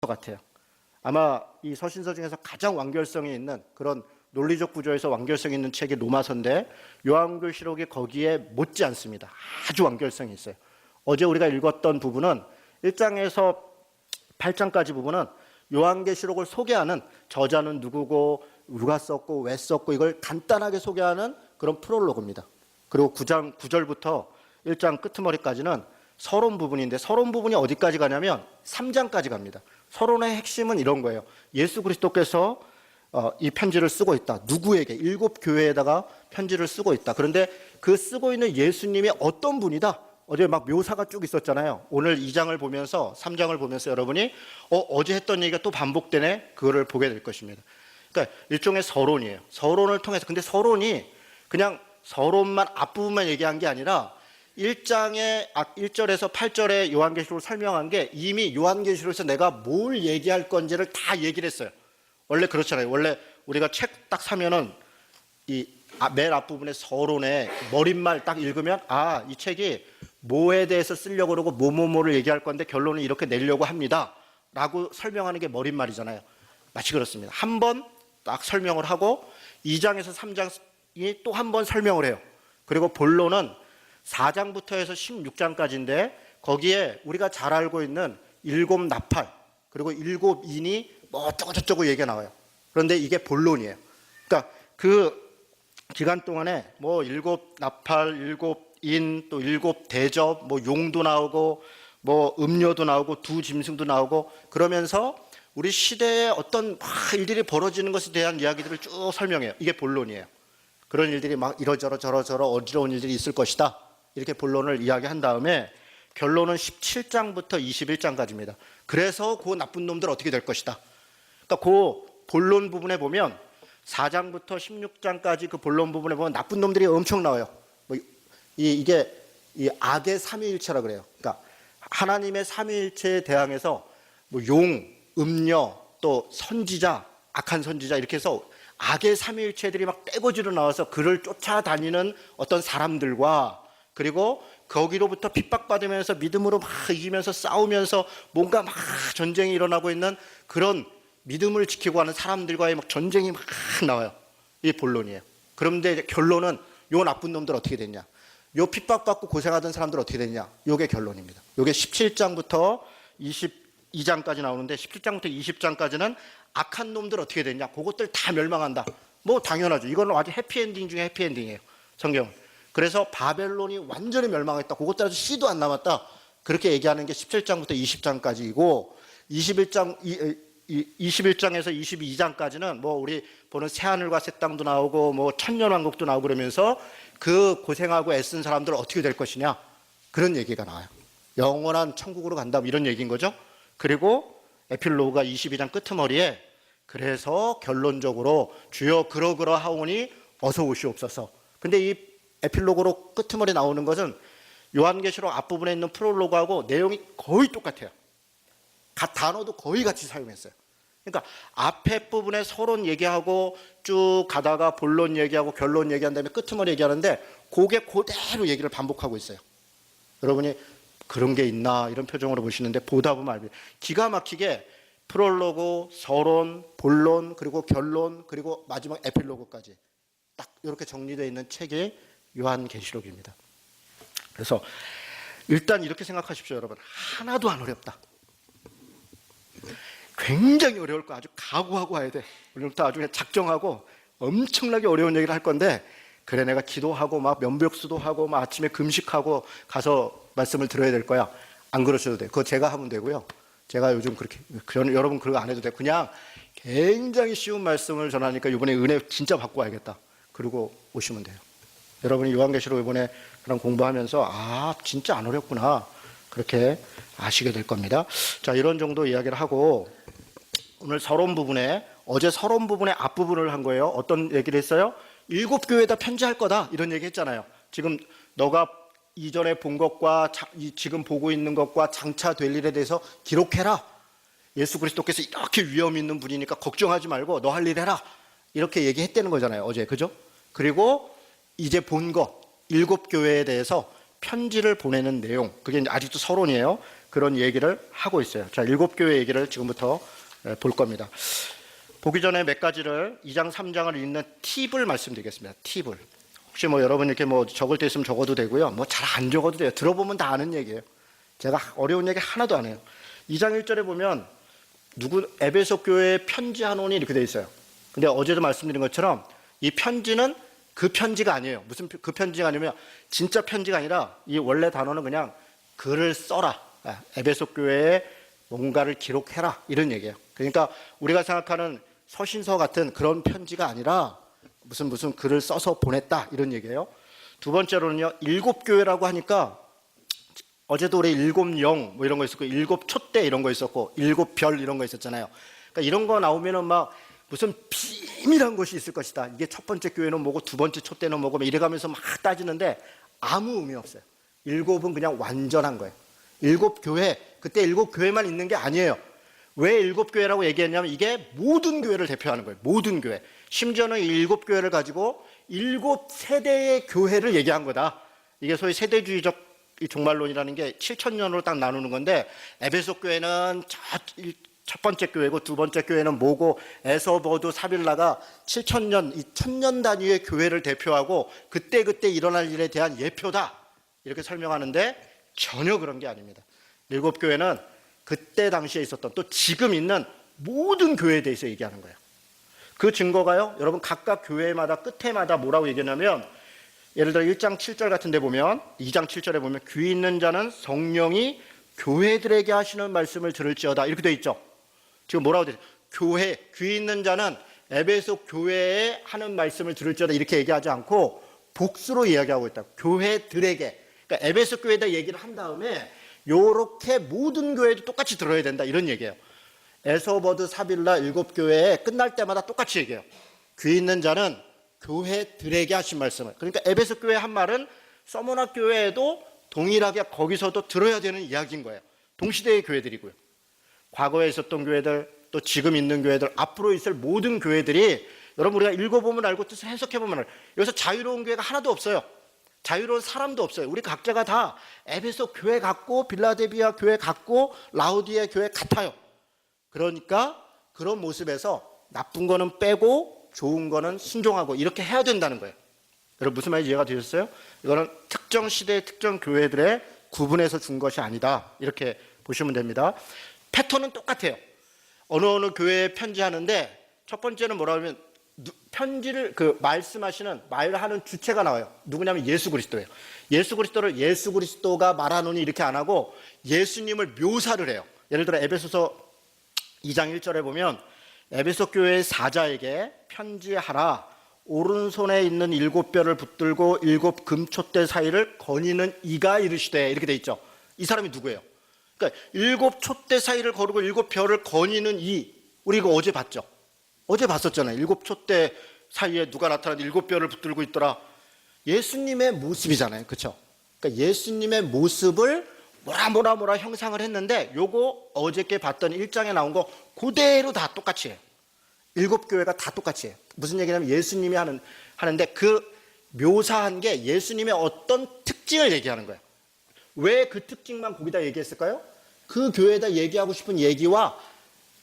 것 같아요. 아마 이 서신서 중에서 가장 완결성이 있는 그런 논리적 구조에서 완결성이 있는 책이 로마서인데 요한계시록이 거기에 못지 않습니다. 아주 완결성이 있어요. 어제 우리가 읽었던 부분은 1장에서 8장까지 부분은 요한계시록을 소개하는 저자는 누구고 누가 썼고 왜 썼고 이걸 간단하게 소개하는 그런 프롤로그입니다. 그리고 9장 9절부터 1장 끄트머리까지는 서론 부분인데 서론 부분이 어디까지 가냐면 3장까지 갑니다. 서론의 핵심은 이런 거예요. 예수 그리스도께서 이 편지를 쓰고 있다. 누구에게? 7 교회에다가 편지를 쓰고 있다. 그런데 그 쓰고 있는 예수님이 어떤 분이다? 어제 막 묘사가 쭉 있었잖아요. 오늘 2장을 보면서 3장을 보면서 여러분이 어제 했던 얘기가 또 반복되네? 그거를 보게 될 것입니다. 그러니까 일종의 서론이에요. 서론을 통해서. 근데 서론이 그냥 서론만 앞부분만 얘기한 게 아니라 1장의 1절에서 8절에 요한계시록을 설명한 게 이미 요한계시록에서 내가 뭘 얘기할 건지를 다 얘기를 했어요. 원래 그렇잖아요. 원래 우리가 책 딱 사면은 이 맨 앞부분에 서론에 머릿말 딱 읽으면 이 책이 뭐에 대해서 쓰려고 그러고 뭐를 얘기할 건데 결론을 이렇게 내려고 합니다 라고 설명하는 게 머릿말이잖아요. 마치 그렇습니다. 한 번 딱 설명을 하고 2장에서 3장이 또 한 번 설명을 해요. 그리고 본론은 4장부터 해서 16장까지인데 거기에 우리가 잘 알고 있는 7 나팔 그리고 7 인이 뭐 어쩌고저쩌고 얘기가 나와요. 그런데 이게 본론이에요. 그러니까 그 기간 동안에 뭐 7 나팔, 7 인, 또 7 대접, 뭐 용도 나오고 뭐 음료도 나오고 두 짐승도 나오고 그러면서 우리 시대에 어떤 일들이 벌어지는 것에 대한 이야기들을 쭉 설명해요. 이게 본론이에요. 그런 일들이 막 이러저러 저러저러 어지러운 일들이 있을 것이다. 이렇게 본론을 이야기한 다음에 결론은 17장부터 21장까지입니다. 그래서 그 나쁜 놈들 어떻게 될 것이다. 그러니까 그 본론 부분에 보면 4장부터 16장까지 그 본론 부분에 보면 나쁜 놈들이 엄청 나와요. 이게 이 악의 삼위일체라 그래요. 그러니까 하나님의 삼위일체에 대항해서 뭐 용, 음녀, 또 선지자, 악한 선지자 이렇게 해서 악의 삼위일체들이 막 떼거지로 나와서 그를 쫓아다니는 어떤 사람들과 그리고 거기로부터 핍박받으면서 믿음으로 막 이기면서 싸우면서 뭔가 막 전쟁이 일어나고 있는 그런 믿음을 지키고 하는 사람들과의 막 전쟁이 막 나와요. 이 본론이에요. 그런데 결론은 요 나쁜 놈들 어떻게 됐냐? 요 핍박받고 고생하던 사람들 어떻게 됐냐? 요게 결론입니다. 요게 17장부터 22장까지 나오는데 17장부터 20장까지는 악한 놈들 어떻게 됐냐? 그것들 다 멸망한다. 뭐 당연하죠. 이거는 아주 해피엔딩 중에 해피엔딩이에요. 성경은. 그래서 바벨론이 완전히 멸망했다. 그것들 아주 씨도 안 남았다. 그렇게 얘기하는 게 17장부터 20장까지이고 21장에서 22장까지는 뭐 우리 보는 새하늘과 새 땅도 나오고 뭐 천년왕국도 나오고 그러면서 그 고생하고 애쓴 사람들 어떻게 될 것이냐 그런 얘기가 나와요. 영원한 천국으로 간다 이런 얘기인 거죠. 그리고 에필로그가 22장 끄트머리에 그래서 결론적으로 주여 그러하오니 어서 오시옵소서. 근데 이 에필로그로 끄트머리 나오는 것은 요한계시록 앞부분에 있는 프롤로그하고 내용이 거의 똑같아요. 단어도 거의 같이 사용했어요. 그러니까 앞에 부분에 서론 얘기하고 쭉 가다가 본론 얘기하고 결론 얘기한 다음에 끄트머리 얘기하는데 그게 그대로 얘기를 반복하고 있어요. 여러분이 그런 게 있나 이런 표정으로 보시는데 보다 보면 알죠. 기가 막히게 프롤로그, 서론, 본론, 그리고 결론, 그리고 마지막 에필로그까지 딱 이렇게 정리되어 있는 책이 요한계시록입니다. 그래서 일단 이렇게 생각하십시오, 여러분. 하나도 안 어렵다. 굉장히 어려울 거 아주 각오하고 와야 돼. 오늘부터 아주 그냥 작정하고 엄청나게 어려운 얘기를 할 건데 그래 내가 기도하고 막 면벽수도 하고 막 아침에 금식하고 가서 말씀을 들어야 될 거야. 안 그러셔도 돼. 그거 제가 하면 되고요. 제가 요즘 그렇게 여러분 그거 안 해도 돼. 그냥 굉장히 쉬운 말씀을 전하니까 이번에 은혜 진짜 받고 와야겠다. 그리고 오시면 돼요. 여러분이 요한계시록 이번에 그런 공부하면서 진짜 안 어렵구나. 그렇게 아시게 될 겁니다. 자, 이런 정도 이야기를 하고 오늘 서론 부분에 어제 서론 부분의 앞부분을 한 거예요. 어떤 얘기를 했어요? 7 교회에다 편지할 거다 이런 얘기 했잖아요. 지금 너가 이전에 본 것과 지금 보고 있는 것과 장차 될 일에 대해서 기록해라. 예수 그리스도께서 이렇게 위험 있는 분이니까 걱정하지 말고 너 할 일 해라. 이렇게 얘기했다는 거잖아요. 어제. 그죠? 그리고 이제 본 것 7 교회에 대해서 편지를 보내는 내용. 그게 아직도 서론이에요. 그런 얘기를 하고 있어요. 자, 7교회 얘기를 지금부터 볼 겁니다. 보기 전에 몇 가지를 2장 3장을 읽는 팁을 말씀드리겠습니다. 팁을. 혹시 뭐 여러분 이렇게 뭐 적을 때 있으면 적어도 되고요. 뭐 잘 안 적어도 돼요. 들어보면 다 아는 얘기예요. 제가 어려운 얘기 하나도 안 해요. 2장 1절에 보면 에베소 교회에 편지하노니 이렇게 돼 있어요. 근데 어제도 말씀드린 것처럼 이 편지는 그 편지가 아니에요. 무슨 그 편지가 아니면 진짜 편지가 아니라 이 원래 단어는 그냥 글을 써라. 에베소 교회에 뭔가를 기록해라. 이런 얘기예요. 그러니까 우리가 생각하는 서신서 같은 그런 편지가 아니라 무슨 글을 써서 보냈다. 이런 얘기예요. 두 번째로는요. 7교회라고 하니까 어제도 우리 7영 뭐 이런 거 있었고 7촛대 이런 거 있었고 7별 이런 거 있었잖아요. 그러니까 이런 거 나오면은 막 무슨 비밀한 것이 있을 것이다. 이게 첫 번째 교회는 뭐고 두 번째 촛대는 뭐고 이래가면서 막 따지는데 아무 의미 없어요. 7은 그냥 완전한 거예요. 7교회, 그때 7교회만 있는 게 아니에요. 왜 7교회라고 얘기했냐면 이게 모든 교회를 대표하는 거예요. 모든 교회. 심지어는 7교회를 가지고 7세대의 교회를 얘기한 거다. 이게 소위 세대주의적 이 종말론이라는 게 7,000년으로 딱 나누는 건데 에베소 교회는 첫 번째 교회고 두 번째 교회는 뭐고 에서버두 사빌라가 7,000년, 이 1,000년 단위의 교회를 대표하고 그때 일어날 일에 대한 예표다. 이렇게 설명하는데 전혀 그런 게 아닙니다. 7교회는 그때 당시에 있었던 또 지금 있는 모든 교회에 대해서 얘기하는 거예요. 그 증거가요. 여러분 각각 교회마다 끝에마다 뭐라고 얘기하냐면 예를 들어 1장 7절 같은 데 보면 2장 7절에 보면 귀 있는 자는 성령이 교회들에게 하시는 말씀을 들을지어다 이렇게 돼 있죠. 지금 뭐라고 돼 있어요? 교회, 귀 있는 자는 에베소 교회에 하는 말씀을 들을지어다 이렇게 얘기하지 않고 복수로 이야기하고 있다. 교회들에게. 그러니까 에베소 교회에다 얘기를 한 다음에 요렇게 모든 교회도 똑같이 들어야 된다 이런 얘기예요. 에서버드 사빌라 7교회에 끝날 때마다 똑같이 얘기해요. 귀 있는 자는 교회들에게 하신 말씀을. 그러니까 에베소 교회 한 말은 서머나 교회에도 동일하게 거기서도 들어야 되는 이야기인 거예요. 동시대의 교회들이고요. 과거에 있었던 교회들, 또 지금 있는 교회들, 앞으로 있을 모든 교회들이 여러분 우리가 읽어보면 알고 뜻을 해석해보면 알고 여기서 자유로운 교회가 하나도 없어요. 자유로운 사람도 없어요. 우리 각자가 다 에베소 교회 같고 빌라델비아 교회 같고 라우디에 교회 같아요. 그러니까 그런 모습에서 나쁜 거는 빼고 좋은 거는 순종하고 이렇게 해야 된다는 거예요. 여러분 무슨 말인지 이해가 되셨어요? 이거는 특정 시대의 특정 교회들의 구분해서 준 것이 아니다. 이렇게 보시면 됩니다. 패턴은 똑같아요. 어느 교회에 편지하는데 첫 번째는 뭐라 하면 편지를 말씀하시는 말하는 주체가 나와요. 누구냐면 예수 그리스도예요. 예수 그리스도를 예수 그리스도가 말하노니 이렇게 안 하고 예수님을 묘사를 해요. 예를 들어 에베소서 2장 1절에 보면 에베소 교회의 사자에게 편지하라. 오른손에 있는 7뼈를 붙들고 7 금촛대 사이를 거니는 이가 이르시되 이렇게 돼 있죠. 이 사람이 누구예요? 그러니까 7 촛대 사이를 거르고 7뼈를 거니는 이. 우리 이거 어제 봤죠? 어제 봤었잖아요. 7 촛대 사이에 누가 나타나서 7뼈를 붙들고 있더라. 예수님의 모습이잖아요. 그렇죠? 그러니까 예수님의 모습을 뭐라 형상을 했는데 요거 어저께 봤던 1장에 나온 거 그대로 다 똑같이 해요. 7교회가 다 똑같이 해요. 무슨 얘기냐면 예수님이 하는데 그 묘사한 게 예수님의 어떤 특징을 얘기하는 거예요. 왜 그 특징만 거기다 얘기했을까요? 그 교회에다 얘기하고 싶은 얘기와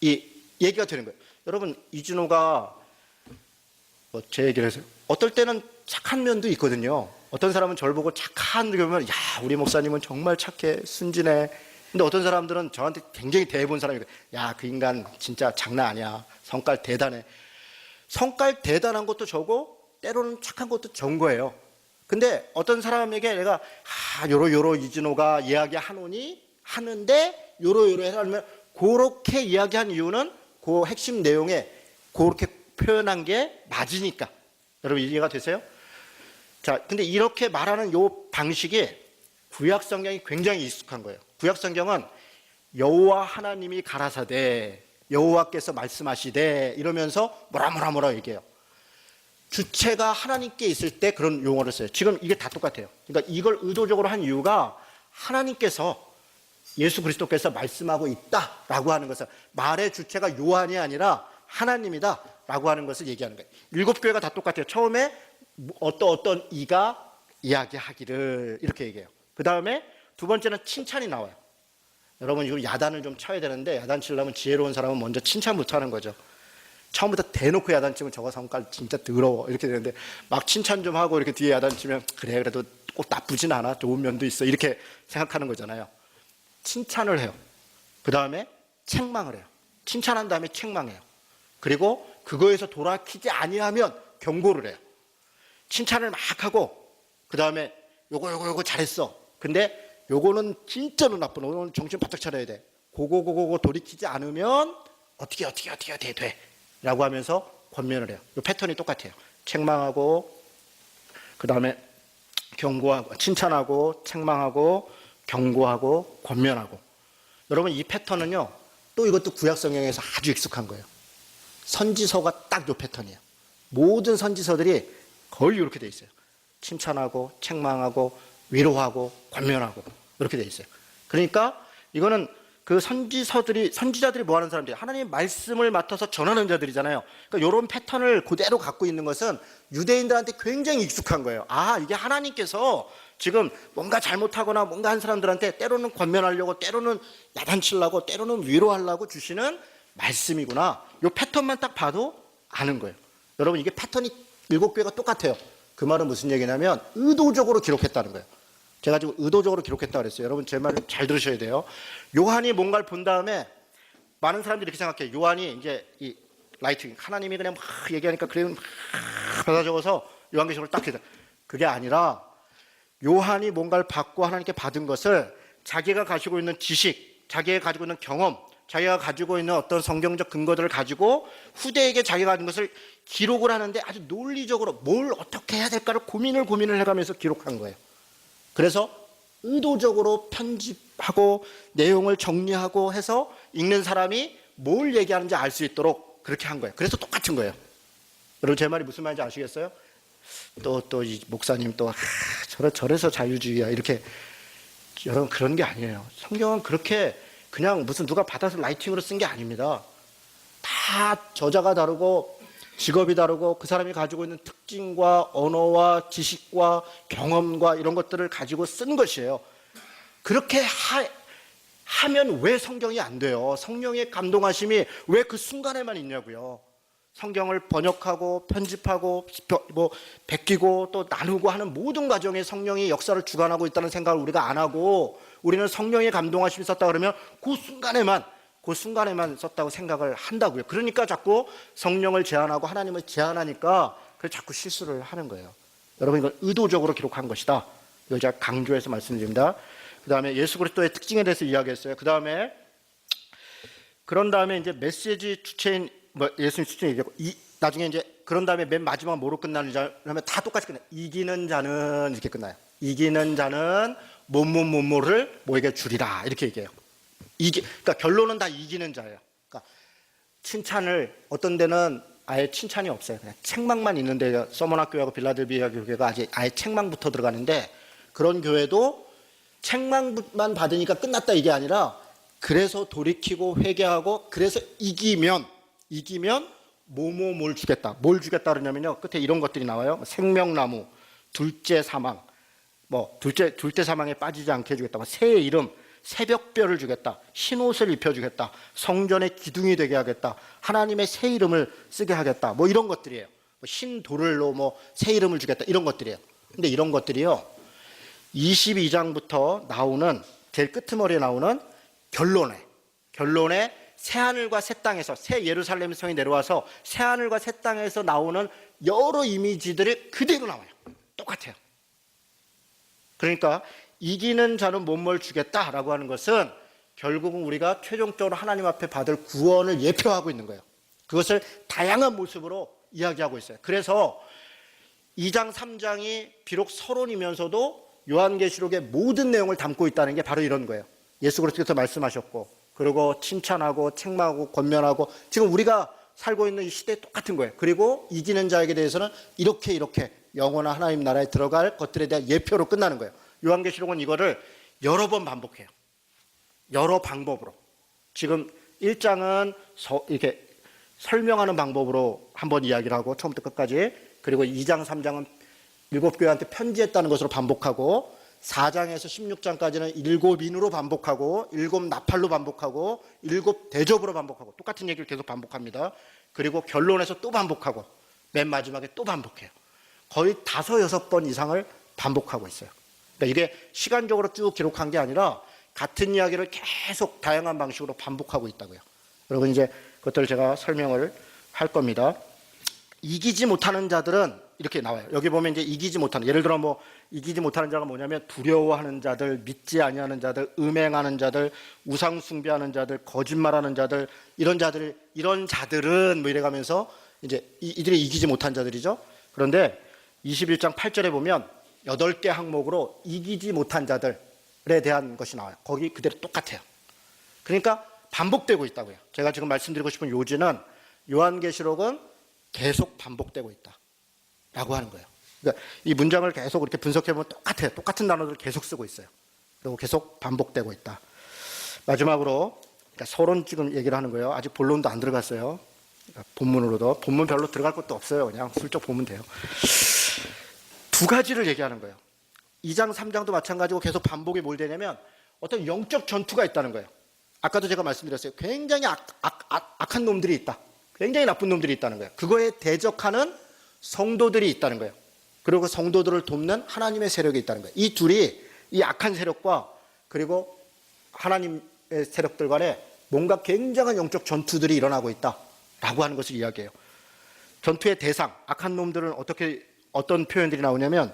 이 얘기가 되는 거예요. 여러분 이준호가 제 얘기를 해서 어떨 때는 착한 면도 있거든요. 어떤 사람은 저를 보고 착한 게 보면 야 우리 목사님은 정말 착해 순진해. 근데 어떤 사람들은 저한테 굉장히 대해본 사람이고 야 그 인간 진짜 장난 아니야. 성깔 대단해. 성깔 대단한 것도 저고 때로는 착한 것도 전 거예요. 근데 어떤 사람에게 내가 요로 이진호가 이야기하노니 하는데 요로 해라면 그렇게 이야기한 이유는 그 핵심 내용에 그렇게 표현한 게 맞으니까. 여러분 이해가 되세요? 자, 근데 이렇게 말하는 요 방식이 구약 성경이 굉장히 익숙한 거예요. 구약 성경은 여호와 하나님이 가라사대 여호와께서 말씀하시되 이러면서 뭐라 얘기해요. 주체가 하나님께 있을 때 그런 용어를 써요. 지금 이게 다 똑같아요. 그러니까 이걸 의도적으로 한 이유가 하나님께서 예수 그리스도께서 말씀하고 있다라고 하는 것을 말의 주체가 요한이 아니라 하나님이다라고 하는 것을 얘기하는 거예요. 7교회가 다 똑같아요. 처음에 어떤 이가 이야기하기를 이렇게 얘기해요. 그 다음에 두 번째는 칭찬이 나와요. 여러분 이거 야단을 좀 쳐야 되는데 야단 치려면 지혜로운 사람은 먼저 칭찬부터 하는 거죠. 처음부터 대놓고 야단 치면 저거 성깔 진짜 더러워 이렇게 되는데 막 칭찬 좀 하고 이렇게 뒤에 야단 치면 그래 그래도 꼭 나쁘진 않아 좋은 면도 있어 이렇게 생각하는 거잖아요. 칭찬을 해요. 그 다음에 책망을 해요. 칭찬한 다음에 책망해요. 그리고 그거에서 돌아키지 아니하면 경고를 해요. 칭찬을 막 하고 그 다음에 요거 잘했어. 근데 요거는 진짜로 나쁜 오늘 정신 바짝 차려야 돼. 고거 돌이키지 않으면 어떻게 돼 라고 하면서 권면을 해요. 이 패턴이 똑같아요. 책망하고 그 다음에 경고하고 칭찬하고 책망하고 경고하고 권면하고. 여러분 이 패턴은요 또 이것도 구약 성경에서 아주 익숙한 거예요. 선지서가 딱 이 패턴이에요. 모든 선지서들이 거의 이렇게 돼 있어요. 칭찬하고 책망하고 위로하고 권면하고 이렇게 돼 있어요. 그러니까 이거는 그 선지자들이 뭐 하는 사람들이 하나님의 말씀을 맡아서 전하는 자들이잖아요. 그러니까 이런 패턴을 그대로 갖고 있는 것은 유대인들한테 굉장히 익숙한 거예요. 아, 이게 하나님께서 지금 뭔가 잘못하거나 뭔가 한 사람들한테 때로는 권면하려고 때로는 야단치려고 때로는 위로하려고 주시는 말씀이구나. 이 패턴만 딱 봐도 아는 거예요. 여러분 이게 패턴이 7개가 똑같아요. 그 말은 무슨 얘기냐면 의도적으로 기록했다는 거예요. 제가 지금 의도적으로 기록했다고 그랬어요. 여러분 제 말을 잘 들으셔야 돼요. 요한이 뭔가를 본 다음에 많은 사람들이 이렇게 생각해요. 요한이 이제 이 라이팅 하나님이 그냥 막 얘기하니까 그냥 막 받아 적어서 요한계시록을 딱 해서 그게 아니라 요한이 뭔가를 받고 하나님께 받은 것을 자기가 가지고 있는 지식, 자기가 가지고 있는 경험, 자기가 가지고 있는 어떤 성경적 근거들을 가지고 후대에게 자기가 가진 것을 기록을 하는데 아주 논리적으로 뭘 어떻게 해야 될까를 고민을 해가면서 기록한 거예요. 그래서 의도적으로 편집하고 내용을 정리하고 해서 읽는 사람이 뭘 얘기하는지 알 수 있도록 그렇게 한 거예요. 그래서 똑같은 거예요. 여러분 제 말이 무슨 말인지 아시겠어요? 또 이 목사님 또 저래서 자유주의야 이렇게. 여러분 그런 게 아니에요. 성경은 그렇게 그냥 무슨 누가 받아서 라이팅으로 쓴 게 아닙니다. 다 저자가 다르고 직업이 다르고 그 사람이 가지고 있는 특징과 언어와 지식과 경험과 이런 것들을 가지고 쓴 것이에요. 그렇게 하면 왜 성경이 안 돼요? 성령의 감동하심이 왜 그 순간에만 있냐고요. 성경을 번역하고 편집하고 뭐 베끼고 또 나누고 하는 모든 과정에 성령이 역사를 주관하고 있다는 생각을 우리가 안 하고 우리는 성령의 감동하심이 썼다 그러면 그 순간에만 썼다고 생각을 한다고요. 그러니까 자꾸 성령을 제한하고 하나님을 제한하니까 그걸 자꾸 실수를 하는 거예요. 여러분 이걸 의도적으로 기록한 것이다. 이걸 제가 강조해서 말씀드립니다. 그 다음에 예수 그리스도의 특징에 대해서 이야기했어요. 그런 다음에 이제 메시지 주체인 예수님 추천 얘기하고 나중에 이제 그런 다음에 맨 마지막 뭐로 끝나는지 하면 다 똑같이 끝나요. 이기는 자는 이렇게 끝나요. 이기는 자는 뭐를 뭐에게 주리라 이렇게 얘기해요. 그러니까 결론은 다 이기는 자예요. 그러니까 칭찬을 어떤 데는 아예 칭찬이 없어요. 그냥 책망만 있는데 서머나 교회하고 빌라델비아 교회가 아예 책망부터 들어가는데 그런 교회도 책망만 받으니까 끝났다 이게 아니라 그래서 돌이키고 회개하고 그래서 이기면 뭘 주겠다. 뭘 주겠다 그러냐면요. 끝에 이런 것들이 나와요. 생명나무, 둘째 사망, 둘째 사망에 빠지지 않게 해주겠다. 새의 이름, 새벽별을 주겠다. 흰옷을 입혀주겠다. 성전의 기둥이 되게 하겠다. 하나님의 새 이름을 쓰게 하겠다. 이런 것들이에요. 흰 돌로 새 이름을 주겠다. 이런 것들이에요. 근데 이런 것들이요. 22장부터 나오는 제일 끄트머리에 나오는 결론에 새하늘과 새 땅에서 새 예루살렘 성이 내려와서 새하늘과 새 땅에서 나오는 여러 이미지들이 그대로 나와요. 똑같아요. 그러니까 이기는 자는 뭘 주겠다라고 하는 것은 결국은 우리가 최종적으로 하나님 앞에 받을 구원을 예표하고 있는 거예요. 그것을 다양한 모습으로 이야기하고 있어요. 그래서 2장 3장이 비록 서론이면서도 요한계시록의 모든 내용을 담고 있다는 게 바로 이런 거예요. 예수 그리스도께서 말씀하셨고 그리고 칭찬하고 책망하고 권면하고 지금 우리가 살고 있는 이 시대에 똑같은 거예요. 그리고 이기는 자에게 대해서는 이렇게 영원한 하나님 나라에 들어갈 것들에 대한 예표로 끝나는 거예요. 요한계시록은 이거를 여러 번 반복해요. 여러 방법으로. 지금 1장은 이렇게 설명하는 방법으로 한번 이야기를 하고 처음부터 끝까지, 그리고 2장 3장은 7교회한테 편지했다는 것으로 반복하고 4장에서 16장까지는 7인으로 반복하고 7나팔로 반복하고 7대접으로 반복하고 똑같은 얘기를 계속 반복합니다. 그리고 결론에서 또 반복하고 맨 마지막에 또 반복해요. 거의 5, 6번 이상을 반복하고 있어요. 그러니까 이게 시간적으로 쭉 기록한 게 아니라 같은 이야기를 계속 다양한 방식으로 반복하고 있다고요. 여러분 이제 그것들을 제가 설명을 할 겁니다. 이기지 못하는 자들은 이렇게 나와요. 여기 보면 이제 이기지 못하는, 예를 들어 뭐 이기지 못하는 자가 뭐냐면 두려워하는 자들, 믿지 아니하는 자들, 음행하는 자들, 우상 숭배하는 자들, 거짓말하는 자들, 이런 자들은 뭐 이래가면서 이제 이들이 이기지 못한 자들이죠. 그런데 21장 8절에 보면 8개 항목으로 이기지 못한 자들에 대한 것이 나와요. 거기 그대로 똑같아요. 그러니까 반복되고 있다고요. 제가 지금 말씀드리고 싶은 요지는 요한계시록은 계속 반복되고 있다 라고 하는 거예요. 그러니까 이 문장을 계속 이렇게 분석해보면 똑같아요. 똑같은 단어들을 계속 쓰고 있어요. 그리고 계속 반복되고 있다. 마지막으로 그러니까 서론 지금 얘기를 하는 거예요. 아직 본론도 안 들어갔어요. 그러니까 본문으로도. 본문 별로 들어갈 것도 없어요. 그냥 슬쩍 보면 돼요. 두 가지를 얘기하는 거예요. 2장 3장도 마찬가지고 계속 반복이 뭘 되냐면 어떤 영적 전투가 있다는 거예요. 아까도 제가 말씀드렸어요. 굉장히 악한 놈들이 있다. 굉장히 나쁜 놈들이 있다는 거예요. 그거에 대적하는 성도들이 있다는 거예요. 그리고 성도들을 돕는 하나님의 세력이 있다는 거예요. 이 둘이, 이 악한 세력과 그리고 하나님의 세력들 간에 뭔가 굉장한 영적 전투들이 일어나고 있다라고 하는 것을 이야기해요. 전투의 대상, 악한 놈들은 어떤 표현들이 나오냐면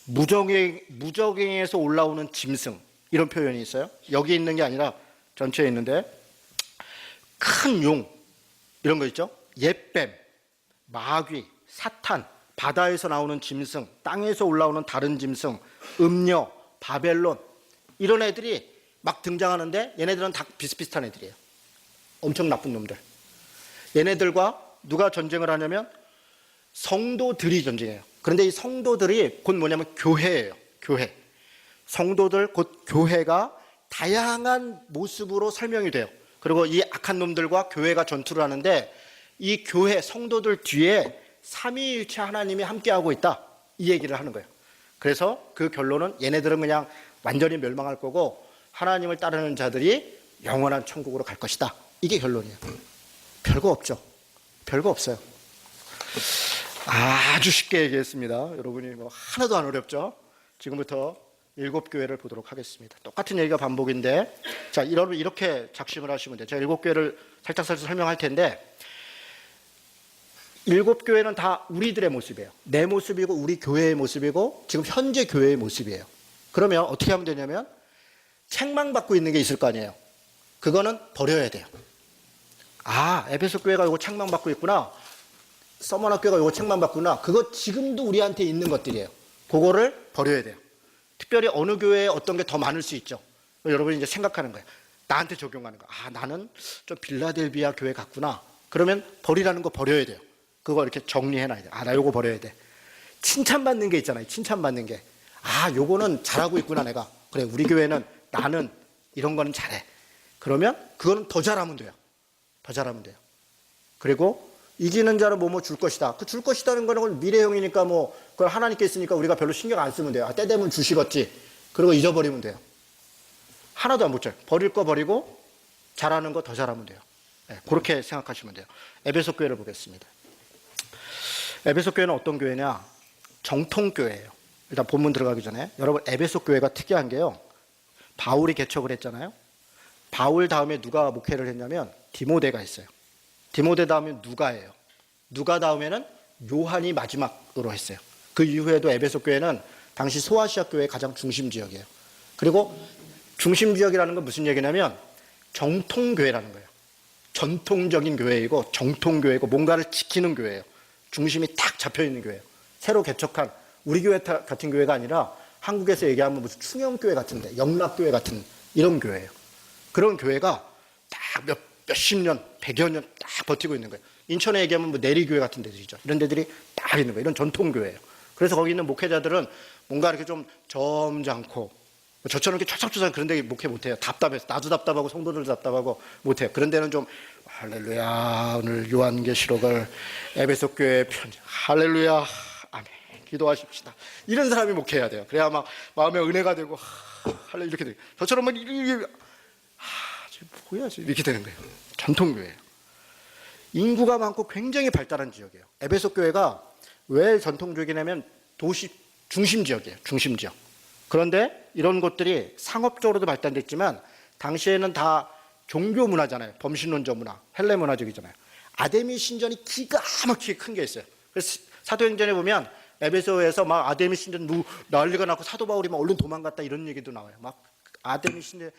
무적행에서 올라오는 짐승, 이런 표현이 있어요. 여기 있는 게 아니라 전체에 있는데 큰 용, 이런 거 있죠. 옛뱀, 마귀, 사탄, 바다에서 나오는 짐승, 땅에서 올라오는 다른 짐승, 음녀, 바벨론, 이런 애들이 막 등장하는데 얘네들은 다 비슷비슷한 애들이에요. 엄청 나쁜 놈들. 얘네들과 누가 전쟁을 하냐면 성도들이 전쟁해요. 그런데 이 성도들이 곧 뭐냐면 교회예요. 교회. 성도들 곧 교회가 다양한 모습으로 설명이 돼요. 그리고 이 악한 놈들과 교회가 전투를 하는데 이 교회 성도들 뒤에 삼위일체 하나님이 함께하고 있다, 이 얘기를 하는 거예요. 그래서 그 결론은 얘네들은 그냥 완전히 멸망할 거고 하나님을 따르는 자들이 영원한 천국으로 갈 것이다, 이게 결론이에요. 별거 없죠. 별거 없어요. 아주 쉽게 얘기했습니다. 여러분이 뭐 하나도 안 어렵죠. 지금부터 7교회를 보도록 하겠습니다. 똑같은 얘기가 반복인데, 자, 여러분 이렇게 작심을 하시면 돼요. 제가 7교회를 살짝 설명할 텐데, 7교회는 다 우리들의 모습이에요. 내 모습이고 우리 교회의 모습이고 지금 현재 교회의 모습이에요. 그러면 어떻게 하면 되냐면 책망받고 있는 게 있을 거 아니에요. 그거는 버려야 돼요. 아, 에베소 교회가 이거 책망받고 있구나, 서머나 교회가 이거 책망받구나, 그거 지금도 우리한테 있는 것들이에요. 그거를 버려야 돼요. 특별히 어느 교회에 어떤 게 더 많을 수 있죠. 여러분이 이제 생각하는 거예요. 나한테 적용하는 거. 아, 나는 좀 빌라델비아 교회 같구나. 그러면 버리라는 거 버려야 돼요. 그거 이렇게 정리해놔야 돼요. 아, 나 요거 버려야 돼. 칭찬받는 게 있잖아요. 칭찬받는 게. 아, 요거는 잘하고 있구나 내가. 그래, 우리 교회는 나는 이런 거는 잘해. 그러면 그거는 더 잘하면 돼요. 더 잘하면 돼요. 그리고 이기는 자는 뭐뭐 줄 것이다. 그 줄 것이다는 거는 미래형이니까 뭐 그걸 하나님께 있으니까 우리가 별로 신경 안 쓰면 돼요. 아, 때 되면 주시겠지. 그리고 잊어버리면 돼요. 하나도 안 붙여요. 버릴 거 버리고 잘하는 거 더 잘하면 돼요. 네, 그렇게 생각하시면 돼요. 에베소 교회를 보겠습니다. 에베소 교회는 어떤 교회냐? 정통교회예요. 일단 본문 들어가기 전에 여러분, 에베소 교회가 특이한 게요, 바울이 개척을 했잖아요. 바울 다음에 누가 목회를 했냐면 디모데가 있어요. 디모데 다음에 누가예요. 누가 다음에는 요한이 마지막으로 했어요. 그 이후에도 에베소 교회는 당시 소아시아 교회의 가장 중심 지역이에요. 그리고 중심 지역이라는 건 무슨 얘기냐면 정통교회라는 거예요. 전통적인 교회이고 정통교회고 뭔가를 지키는 교회예요. 중심이 딱 잡혀있는 교회예요. 새로 개척한 우리 교회 같은 교회가 아니라 한국에서 얘기하면 무슨 충영교회 같은데, 영락교회 같은 이런 교회예요. 그런 교회가 딱 몇십 년, 100여 년 딱 버티고 있는 거예요. 인천에 얘기하면 뭐 내리교회 같은 데들이죠. 이런 데들이 딱 있는 거예요. 이런 전통교회예요. 그래서 거기 있는 목회자들은 뭔가 이렇게 좀 점잖고, 저처럼 이렇게 촥촥촥 그런 데 목회 못해요. 답답해서. 나도 답답하고 성도들도 답답하고 못해요. 그런 데는 좀 할렐루야, 오늘 요한계시록을 에베소 교회 편지, 할렐루야, 아멘, 기도하십시다. 이런 사람이 목회해야 돼요. 그래야 막 마음에 은혜가 되고 할래 이렇게 돼요. 저처럼 막 이게 뭐야 이렇게 되는 거예요. 전통교회예요. 인구가 많고 굉장히 발달한 지역이에요. 에베소 교회가 왜 전통적이냐면 도시 중심 지역이에요. 중심 지역. 그런데 이런 것들이 상업적으로도 발달됐지만 당시에는 다 종교 문화잖아요. 범신론적 문화, 헬레 문화적이잖아요. 아데미 신전이 기가 막히게 큰 게 있어요. 그래서 사도행전에 보면 에베소에서 막 아데미 신전 난리가 나고 사도 바울이 막 얼른 도망갔다 이런 얘기도 나와요. 막 아데미 신전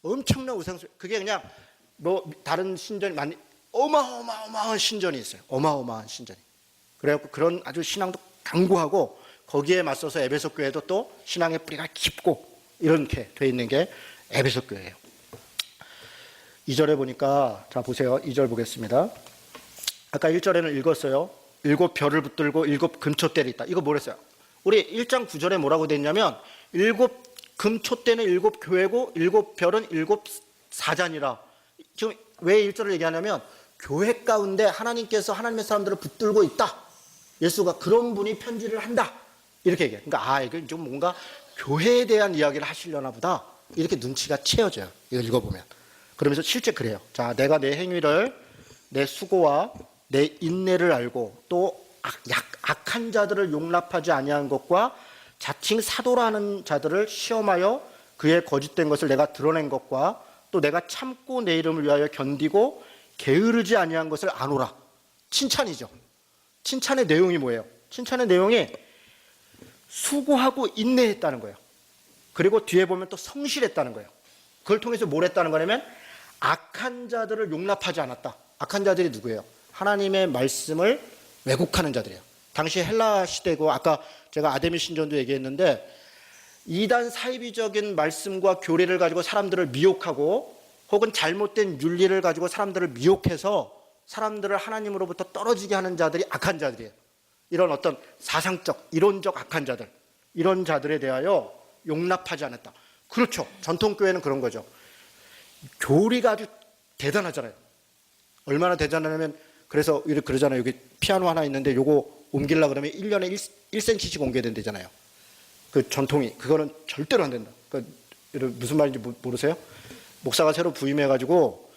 엄청난 우상숭, 그게 그냥 뭐 다른 신전이 많이 어마어마한 신전이 있어요. 어마어마한 신전이. 그래갖고 그런 아주 신앙도 강고하고 거기에 맞서서 에베소 교회도 또 신앙의 뿌리가 깊고 이렇게 돼 있는 게 에베소 교회예요. 2절에 보니까 자 보세요. 2절 보겠습니다. 아까 1절에는 읽었어요. 7 별을 붙들고 7 금촛대를 있다. 이거 뭐랬어요? 우리 1장 9절에 뭐라고 돼 있냐면 7 금촛대는 7 교회고 7 별은 7 사자니라. 지금 왜 1절을 얘기하냐면 교회 가운데 하나님께서 하나님의 사람들을 붙들고 있다. 예수가 그런 분이 편지를 한다. 이렇게 얘기해요. 그러니까 이게 좀 뭔가 교회에 대한 이야기를 하시려나 보다. 이렇게 눈치가 채어져요. 이거 읽어보면. 그러면서 실제 그래요. 자, 내가 내 행위를, 내 수고와 내 인내를 알고 또 악한 자들을 용납하지 아니한 것과 자칭 사도라는 자들을 시험하여 그의 거짓된 것을 내가 드러낸 것과 또 내가 참고 내 이름을 위하여 견디고 게으르지 아니한 것을 아노라. 칭찬이죠. 칭찬의 내용이 뭐예요? 칭찬의 내용이 수고하고 인내했다는 거예요. 그리고 뒤에 보면 또 성실했다는 거예요. 그걸 통해서 뭘 했다는 거냐면 악한 자들을 용납하지 않았다. 악한 자들이 누구예요? 하나님의 말씀을 왜곡하는 자들이에요. 당시 헬라 시대고 아까 제가 아데미 신전도 얘기했는데 이단 사이비적인 말씀과 교리를 가지고 사람들을 미혹하고 혹은 잘못된 윤리를 가지고 사람들을 미혹해서 사람들을 하나님으로부터 떨어지게 하는 자들이 악한 자들이에요. 이런 어떤 사상적, 이론적 악한 자들, 이런 자들에 대하여 용납하지 않았다. 그렇죠. 전통교회는 그런 거죠. 교리가 아주 대단하잖아요. 얼마나 대단하냐면 그래서 이렇게 그러잖아요. 여기 피아노 하나 있는데 요거 옮기려고 그러면 1년에 1cm씩 옮겨야 된다잖아요. 그 전통이. 그거는 절대로 안 된다. 무슨 말인지 모르세요? 목사가 새로 부임해가지고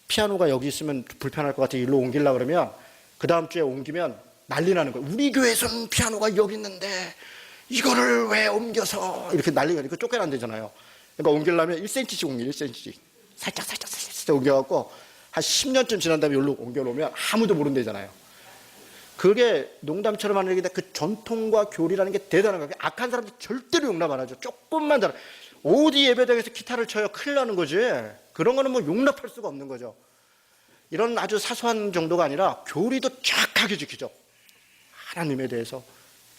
피아노가 여기 있으면 불편할 것 같아 일로 옮기려고 그러면 그 다음 주에 옮기면 난리 나는 거예요. 우리 교회에서는 피아노가 여기 있는데 이거를 왜 옮겨서 이렇게 난리가 나니까 쫓겨난다잖아요. 그러니까 옮기려면 1cm씩 옮겨 1cm씩 살짝 옮겨갖고 한 10년쯤 지난 다음에 여기로 옮겨놓으면 아무도 모른다잖아요. 그게 농담처럼 하는 얘기인데 그 전통과 교리라는 게 대단한 거예요. 악한 사람들 절대로 용납 안 하죠. 조금만 잘 어디 예배당에서 기타를 쳐요. 큰일 나는 거지. 그런 거는 뭐 용납할 수가 없는 거죠. 이런 아주 사소한 정도가 아니라 교리도 정확하게 지키죠. 하나님에 대해서,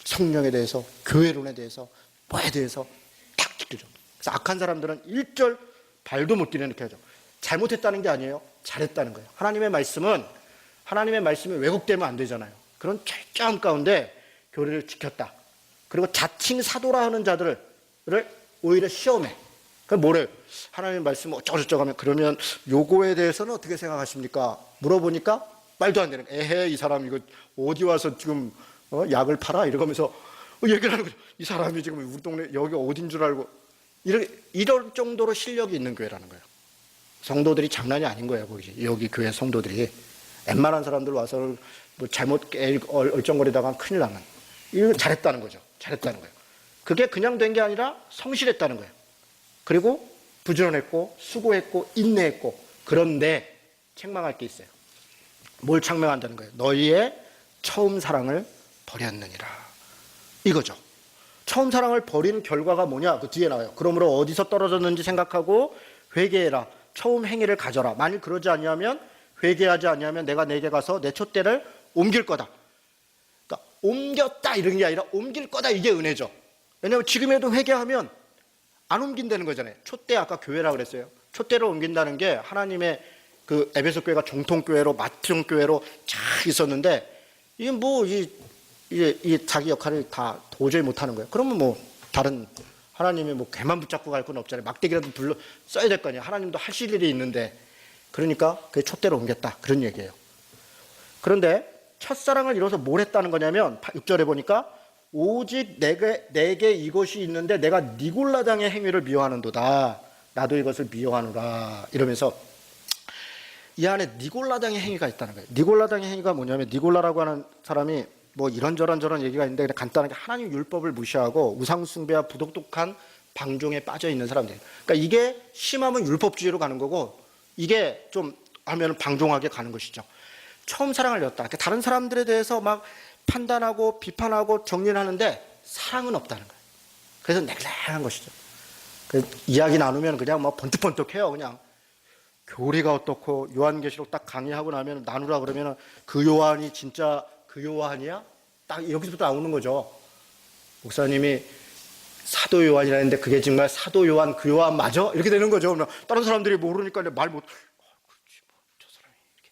성령에 대해서, 교회론에 대해서, 뭐에 대해서 딱 지키죠. 그래서 악한 사람들은 1절 발도 못 디뎌놓게 하죠. 잘못했다는 게 아니에요. 잘했다는 거예요. 하나님의 말씀이 왜곡되면 안 되잖아요. 그런 철저함 가운데 교리를 지켰다. 그리고 자칭 사도라 하는 자들을 오히려 시험해. 그럼 뭐래요? 하나님의 말씀 어쩌고저쩌고 하면 그러면 요거에 대해서는 어떻게 생각하십니까? 물어보니까 말도 안 되는 거예요. 에헤 이 사람 이거 어디 와서 지금 약을 팔아? 이러면서 얘기를 하는 거죠. 이 사람이 지금 우리 동네 여기 어딘 줄 알고 이럴 정도로 실력이 있는 교회라는 거예요. 성도들이 장난이 아닌 거예요. 여기 교회 성도들이 웬만한 사람들 와서 뭐 잘못 얼쩡거리다가 큰일 나는 이거 잘했다는 거죠. 잘했다는 거예요. 그게 그냥 된 게 아니라 성실했다는 거예요. 그리고 부지런했고 수고했고 인내했고 그런데 책망할 게 있어요. 뭘 책망한다는 거예요? 너희의 처음 사랑을 버렸느니라. 이거죠. 처음 사랑을 버리는 결과가 뭐냐? 그 뒤에 나와요. 그러므로 어디서 떨어졌는지 생각하고 회개해라. 처음 행위를 가져라. 만일 그러지 아니하면 회개하지 아니하면 내가 내게 가서 내 촛대를 옮길 거다. 그러니까 옮겼다 이런 게 아니라 옮길 거다. 이게 은혜죠. 왜냐하면 지금에도 회개하면 안 옮긴다는 거잖아요. 촛대 아까 교회라고 그랬어요. 촛대를 옮긴다는 게 하나님의 그 에베소 교회가 정통교회로 마트용 교회로 쫙 있었는데 이게 뭐 이 자기 역할을 다 도저히 못하는 거예요. 그러면 뭐 다른 하나님의 뭐 개만 붙잡고 갈 건 없잖아요. 막대기라도 불러 써야 될 거 아니에요. 하나님도 하실 일이 있는데 그러니까 그 촛대로 옮겼다 그런 얘기예요. 그런데 첫사랑을 이뤄서 뭘 했다는 거냐면 6절에 보니까 오직 내게 이것이 있는데 내가 니골라당의 행위를 미워하는도다. 나도 이것을 미워하노라. 이러면서 이 안에 니골라당의 행위가 있다는 거예요. 니골라당의 행위가 뭐냐면, 니골라라고 하는 사람이 뭐 이런저런 얘기가 있는데 그냥 간단하게 하나님 율법을 무시하고 우상숭배와 부독독한 방종에 빠져 있는 사람들. 그러니까 이게 심하면 율법주의로 가는 거고, 이게 좀 하면 방종하게 가는 것이죠. 처음 사랑을 였다. 그러니까 다른 사람들에 대해서 막 판단하고 비판하고 정리를 하는데 사랑은 없다는 거예요. 그래서 냉랭한 것이죠. 이야기 나누면 그냥 막 번뜩번뜩해요. 그냥 교리가 어떻고, 요한계시록 딱 강의하고 나면 나누라 그러면 그 요한이 진짜 그 요한이야? 딱 여기서부터 나오는 거죠. 목사님이 사도 요한이라 했는데 그게 정말 사도 요한 그 요한 맞아? 이렇게 되는 거죠. 다른 사람들이 모르니까 말 못, 그렇지 뭐 저 사람이 이렇게.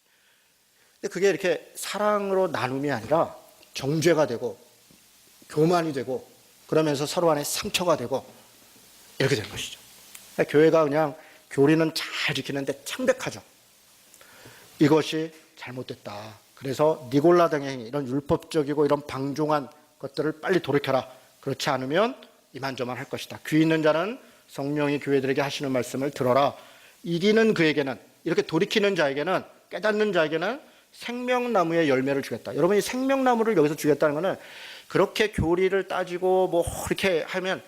근데 그게 이렇게 사랑으로 나눔이 아니라 정죄가 되고 교만이 되고, 그러면서 서로 안에 상처가 되고 이렇게 되는 것이죠. 그러니까 교회가 그냥 교리는 잘 지키는데 창백하죠. 이것이 잘못됐다. 그래서 니골라 등의 행위, 이런 율법적이고 이런 방종한 것들을 빨리 돌이켜라. 그렇지 않으면 이만저만 할 것이다. 귀 있는 자는 성령이 교회들에게 하시는 말씀을 들어라. 이기는 그에게는, 이렇게 돌이키는 자에게는, 깨닫는 자에게는 생명나무의 열매를 주겠다. 여러분이 생명나무를 여기서 주겠다는 것은 그렇게 교리를 따지고 뭐 이렇게 하면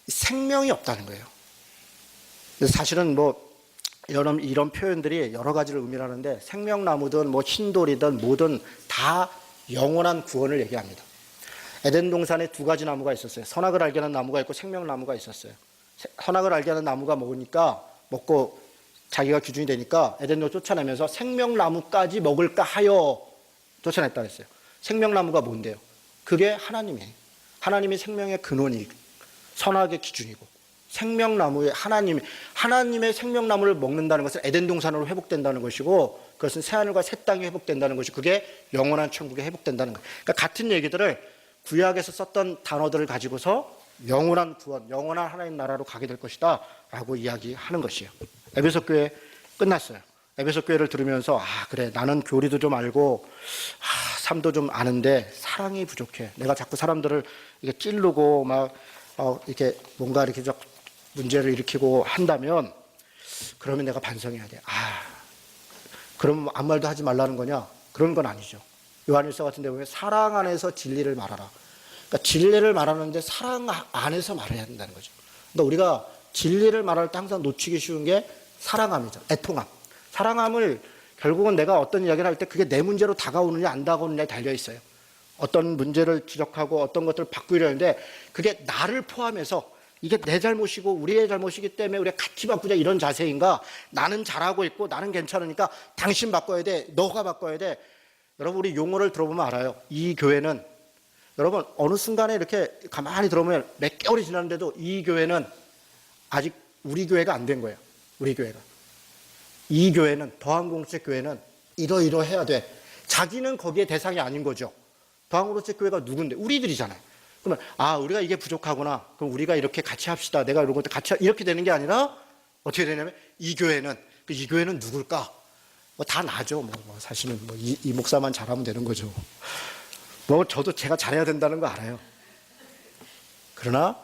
생명이 없다는 거예요. 사실은 뭐 이런 표현들이 여러 가지를 의미하는데, 생명나무든 뭐 흰돌이든 뭐든 다 영원한 구원을 얘기합니다. 에덴 동산에 두 가지 나무가 있었어요. 선악을 알게 하는 나무가 있고 생명나무가 있었어요. 선악을 알게 하는 나무가 먹고 자기가 기준이 되니까 에덴으로 쫓아내면서 생명나무까지 먹을까 하여 쫓아냈다 했어요. 생명나무가 뭔데요? 그게 하나님이에요. 하나님이 생명의 근원이고 선악의 기준이고, 생명나무의 하나님의 생명나무를 먹는다는 것은 에덴 동산으로 회복된다는 것이고, 그것은 새하늘과 새 땅이 회복된다는 것이, 그게 영원한 천국에 회복된다는 거예요. 그러니까 같은 얘기들을 구약에서 썼던 단어들을 가지고서 영원한 구원, 영원한 하나님 나라로 가게 될 것이다 라고 이야기하는 것이에요. 에베소 교회 끝났어요. 에베소 교회를 들으면서 그래, 나는 교리도 좀 알고 삶도 좀 아는데 사랑이 부족해. 내가 자꾸 사람들을 이렇게 찌르고 막 이렇게 뭔가 이렇게 문제를 일으키고 한다면, 그러면 내가 반성해야 돼. 그럼 아무 말도 하지 말라는 거냐? 그런 건 아니죠. 요한일서 같은 데 보면 사랑 안에서 진리를 말하라. 그러니까 진리를 말하는데 사랑 안에서 말해야 된다는 거죠. 그러니까 우리가 진리를 말할 때 항상 놓치기 쉬운 게 사랑함이죠. 애통함. 사랑함을 결국은 내가 어떤 이야기를 할 때 그게 내 문제로 다가오느냐 안 다가오느냐에 달려 있어요. 어떤 문제를 지적하고 어떤 것들을 바꾸려 하는데 그게 나를 포함해서 이게 내 잘못이고 우리의 잘못이기 때문에 우리가 같이 바꾸자, 이런 자세인가? 나는 잘하고 있고 나는 괜찮으니까 당신 바꿔야 돼, 너가 바꿔야 돼. 여러분, 우리 용어를 들어보면 알아요. 이 교회는, 여러분 어느 순간에 이렇게 가만히 들어보면 몇 개월이 지났는데도 이 교회는 아직 우리 교회가 안 된 거예요. 우리 교회가. 이 교회는, 더한공동체 교회는 이러이러해야 돼. 자기는 거기에 대상이 아닌 거죠. 더한공동체 교회가 누군데? 우리들이잖아요. 그러면 우리가 이게 부족하구나. 그럼 우리가 이렇게 같이 합시다. 내가 이런 것도 같이 이렇게 되는 게 아니라 어떻게 되냐면, 이 교회는 누굴까? 다 나죠. 사실은 이 목사만 잘하면 되는 거죠. 저도 제가 잘해야 된다는 거 알아요. 그러나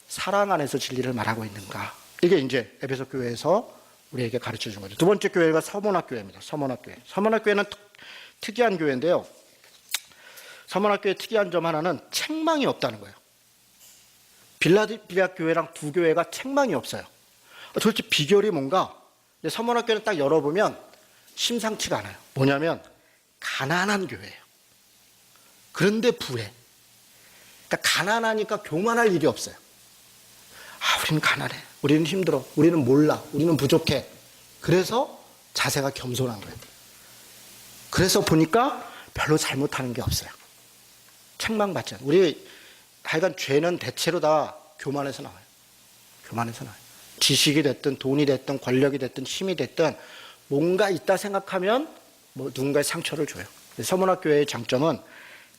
사랑 안에서 진리를 말하고 있는가? 이게 이제 에베소 교회에서 우리에게 가르쳐 준 거죠. 두 번째 교회가 서문학 교회입니다. 서문학 교회. 서문학 교회는 특이한 교회인데요. 서문학 교회의 특이한 점 하나는 책망이 없다는 거예요. 빌라델피아 교회랑 두 교회가 책망이 없어요. 도대체 비결이 뭔가? 서문학 교회는 딱 열어보면 심상치가 않아요. 뭐냐면 가난한 교회예요. 그런데 부해. 그러니까 가난하니까 교만할 일이 없어요. 우리는 가난해. 우리는 힘들어. 우리는 몰라. 우리는 부족해. 그래서 자세가 겸손한 거예요. 그래서 보니까 별로 잘못하는 게 없어요. 책망받지 않아요. 우리 하여간 죄는 대체로 다 교만에서 나와요. 교만에서 나와요. 지식이 됐든 돈이 됐든 권력이 됐든 힘이 됐든 뭔가 있다 생각하면 누군가의 상처를 줘요. 서문학 교회의 장점은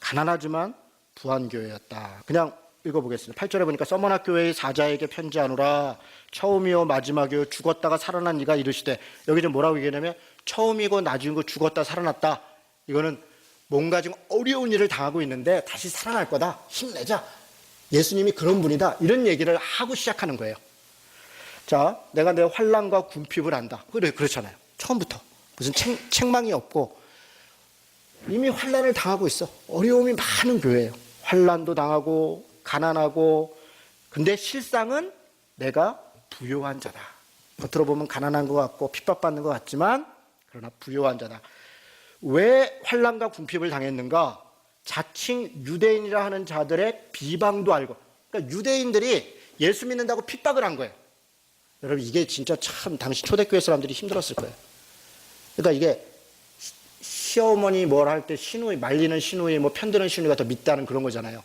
가난하지만 부한 교회였다. 그냥 읽어보겠습니다. 8절에 보니까 서문학 교회의 사자에게 편지하노라. 처음이요 마지막이요 죽었다가 살아난 이가 이르시되, 여기 좀 뭐라고 얘기하냐면 처음이고 나중이고 죽었다 살아났다. 이거는 뭔가 지금 어려운 일을 당하고 있는데 다시 살아날 거다. 힘내자. 예수님이 그런 분이다. 이런 얘기를 하고 시작하는 거예요. 자, 내가 내 환난과 궁핍을 안다. 그렇잖아요. 처음부터. 무슨 책망이 없고 이미 환난을 당하고 있어. 어려움이 많은 교회예요. 환난도 당하고 가난하고, 근데 실상은 내가 부요한 자다. 겉으로 보면 가난한 것 같고 핍박받는 것 같지만 그러나 부요한 자다. 왜 환난과 궁핍을 당했는가? 자칭 유대인이라 하는 자들의 비방도 알고, 그러니까 유대인들이 예수 믿는다고 핍박을 한 거예요. 여러분, 이게 진짜 참 당시 초대교회 사람들이 힘들었을 거예요. 그러니까 이게 시어머니 뭘 할 때 시누이, 말리는 시누이, 뭐 편드는 시누이가 더 밉다는 그런 거잖아요.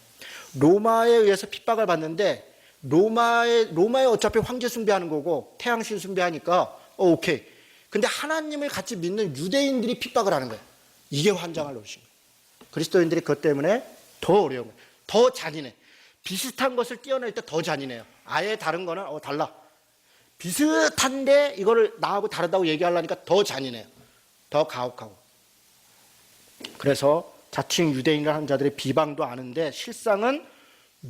로마에 의해서 핍박을 받는데 로마에 어차피 황제 숭배하는 거고 태양신 숭배하니까 오케이. 근데 하나님을 같이 믿는 유대인들이 핍박을 하는 거예요. 이게 환장을 놓으신 거예요. 그리스도인들이 그것 때문에 더 어려운 거예요. 더 잔인해. 비슷한 것을 띄어낼 때 더 잔인해요. 아예 다른 거는 달라. 비슷한데 이거를 나하고 다르다고 얘기하려니까 더 잔인해요. 더 가혹하고. 그래서 자칭 유대인이라는 하는 자들의 비방도 아는데 실상은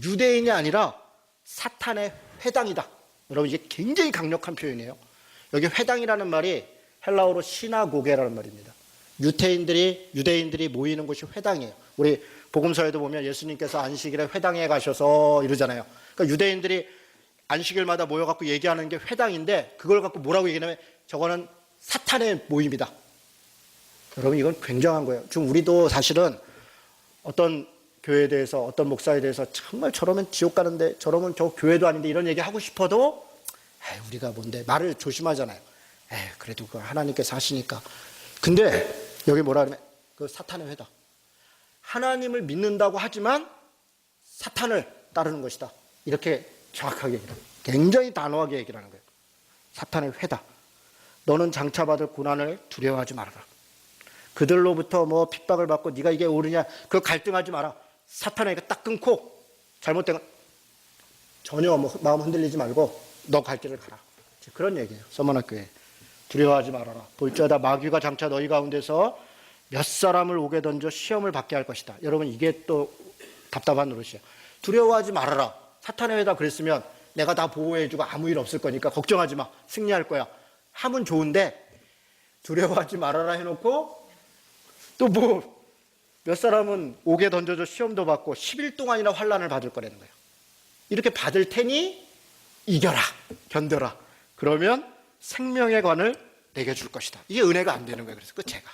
유대인이 아니라 사탄의 회당이다. 여러분, 이게 굉장히 강력한 표현이에요. 여기 회당이라는 말이 헬라어로 시나고게라는 말입니다. 유대인들이 모이는 곳이 회당이에요. 우리 복음서에도 보면 예수님께서 안식일에 회당에 가셔서 이러잖아요. 그러니까 유대인들이 안식일마다 모여갖고 얘기하는 게 회당인데 그걸 갖고 뭐라고 얘기하냐면 저거는 사탄의 모임이다. 여러분, 이건 굉장한 거예요. 지금 우리도 사실은 어떤 교회에 대해서, 어떤 목사에 대해서 정말 저러면 지옥 가는데, 저러면 저 교회도 아닌데 이런 얘기 하고 싶어도 우리가 뭔데 말을 조심하잖아요. 그래도 그 하나님께서 하시니까. 근데 여기 뭐라 그러면 그 사탄의 회다. 하나님을 믿는다고 하지만 사탄을 따르는 것이다. 이렇게 정확하게 얘기를 해요. 굉장히 단호하게 얘기를 하는 거예요. 사탄의 회다. 너는 장차 받을 고난을 두려워하지 말아라. 그들로부터 뭐 핍박을 받고 네가 이게 옳으냐 그 갈등하지 마라. 사탄에게 딱 끊고 잘못된 건 전혀 뭐 마음 흔들리지 말고 너 갈 길을 가라. 그런 얘기예요. 서머나교회. 두려워하지 말아라. 볼지어다 마귀가 장차 너희 가운데서 몇 사람을 오게 던져 시험을 받게 할 것이다. 여러분, 이게 또 답답한 노릇이에요. 두려워하지 말아라. 사탄의 회다 그랬으면 내가 다 보호해주고 아무 일 없을 거니까 걱정하지 마. 승리할 거야. 하면 좋은데 두려워하지 말아라 해놓고 또 뭐 몇 사람은 옥에 던져져 시험도 받고 10일 동안이나 환난을 받을 거라는 거예요. 이렇게 받을 테니 이겨라, 견뎌라. 그러면 생명의 관을 내게 줄 것이다. 이게 은혜가 안 되는 거예요. 그래서 끝에가.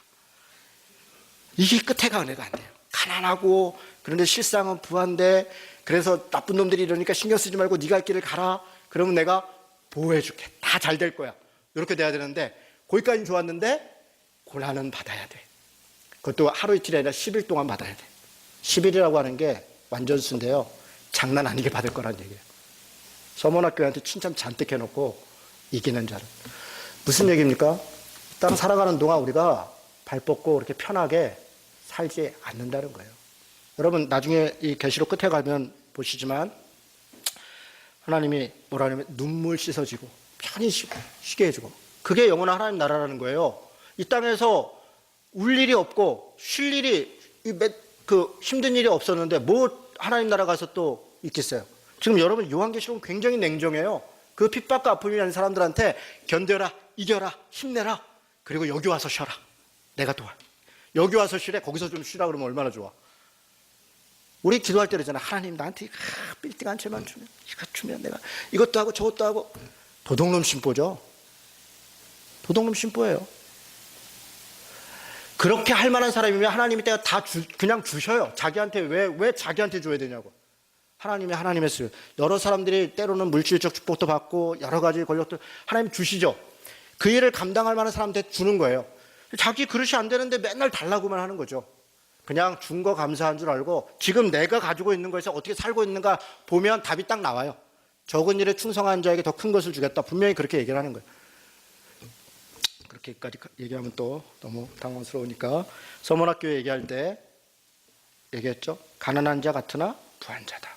이게 끝에가 은혜가 안 돼요. 가난하고 그런데 실상은 부한데 그래서 나쁜 놈들이 이러니까 신경 쓰지 말고 네가 할 길을 가라. 그러면 내가 보호해 줄게. 다 잘 될 거야. 이렇게 돼야 되는데 거기까지는 좋았는데 고난은 받아야 돼. 그것도 하루 이틀이 아니라 10일 동안 받아야 돼. 10일이라고 하는 게 완전수인데요. 장난 아니게 받을 거란 얘기예요. 서문학교한테 칭찬 잔뜩 해놓고 이기는 자를. 무슨 얘기입니까? 땅 살아가는 동안 우리가 발 뻗고 이렇게 편하게 살지 않는다는 거예요. 여러분, 나중에 이 계시록 끝에 가면 보시지만 하나님이 뭐라 하냐면 눈물 씻어지고 편히 쉬게 해주고, 그게 영원한 하나님 나라라는 거예요. 이 땅에서 울 일이 없고 쉴 일이 힘든 일이 없었는데 뭐 하나님 나라 가서 또 있겠어요. 지금 여러분 요한계시록은 굉장히 냉정해요. 그 핍박과 아픔이 있는 사람들한테 견뎌라, 이겨라, 힘내라. 그리고 여기 와서 쉬어라. 내가 도와. 여기 와서 쉬래. 거기서 좀 쉬라 그러면 얼마나 좋아. 우리 기도할 때 그러잖아. 하나님 나한테 빌딩 한 채만 주면, 이거 주면 내가 이것도 하고 저것도 하고. 도둑놈 심보죠. 도둑놈 심보예요. 그렇게 할 만한 사람이면 하나님이 때가 다 그냥 주셔요. 자기한테 왜 자기한테 줘야 되냐고. 하나님의 쓰. 여러 사람들이 때로는 물질적 축복도 받고 여러 가지 권력도 하나님 주시죠. 그 일을 감당할 만한 사람한테 주는 거예요. 자기 그릇이 안 되는데 맨날 달라고만 하는 거죠. 그냥 준 거 감사한 줄 알고 지금 내가 가지고 있는 거에서 어떻게 살고 있는가 보면 답이 딱 나와요. 적은 일에 충성한 자에게 더 큰 것을 주겠다. 분명히 그렇게 얘기를 하는 거예요. 그렇게까지 얘기하면 또 너무 당황스러우니까 서문학교 얘기할 때 얘기했죠. 가난한 자 같으나 부한 자다.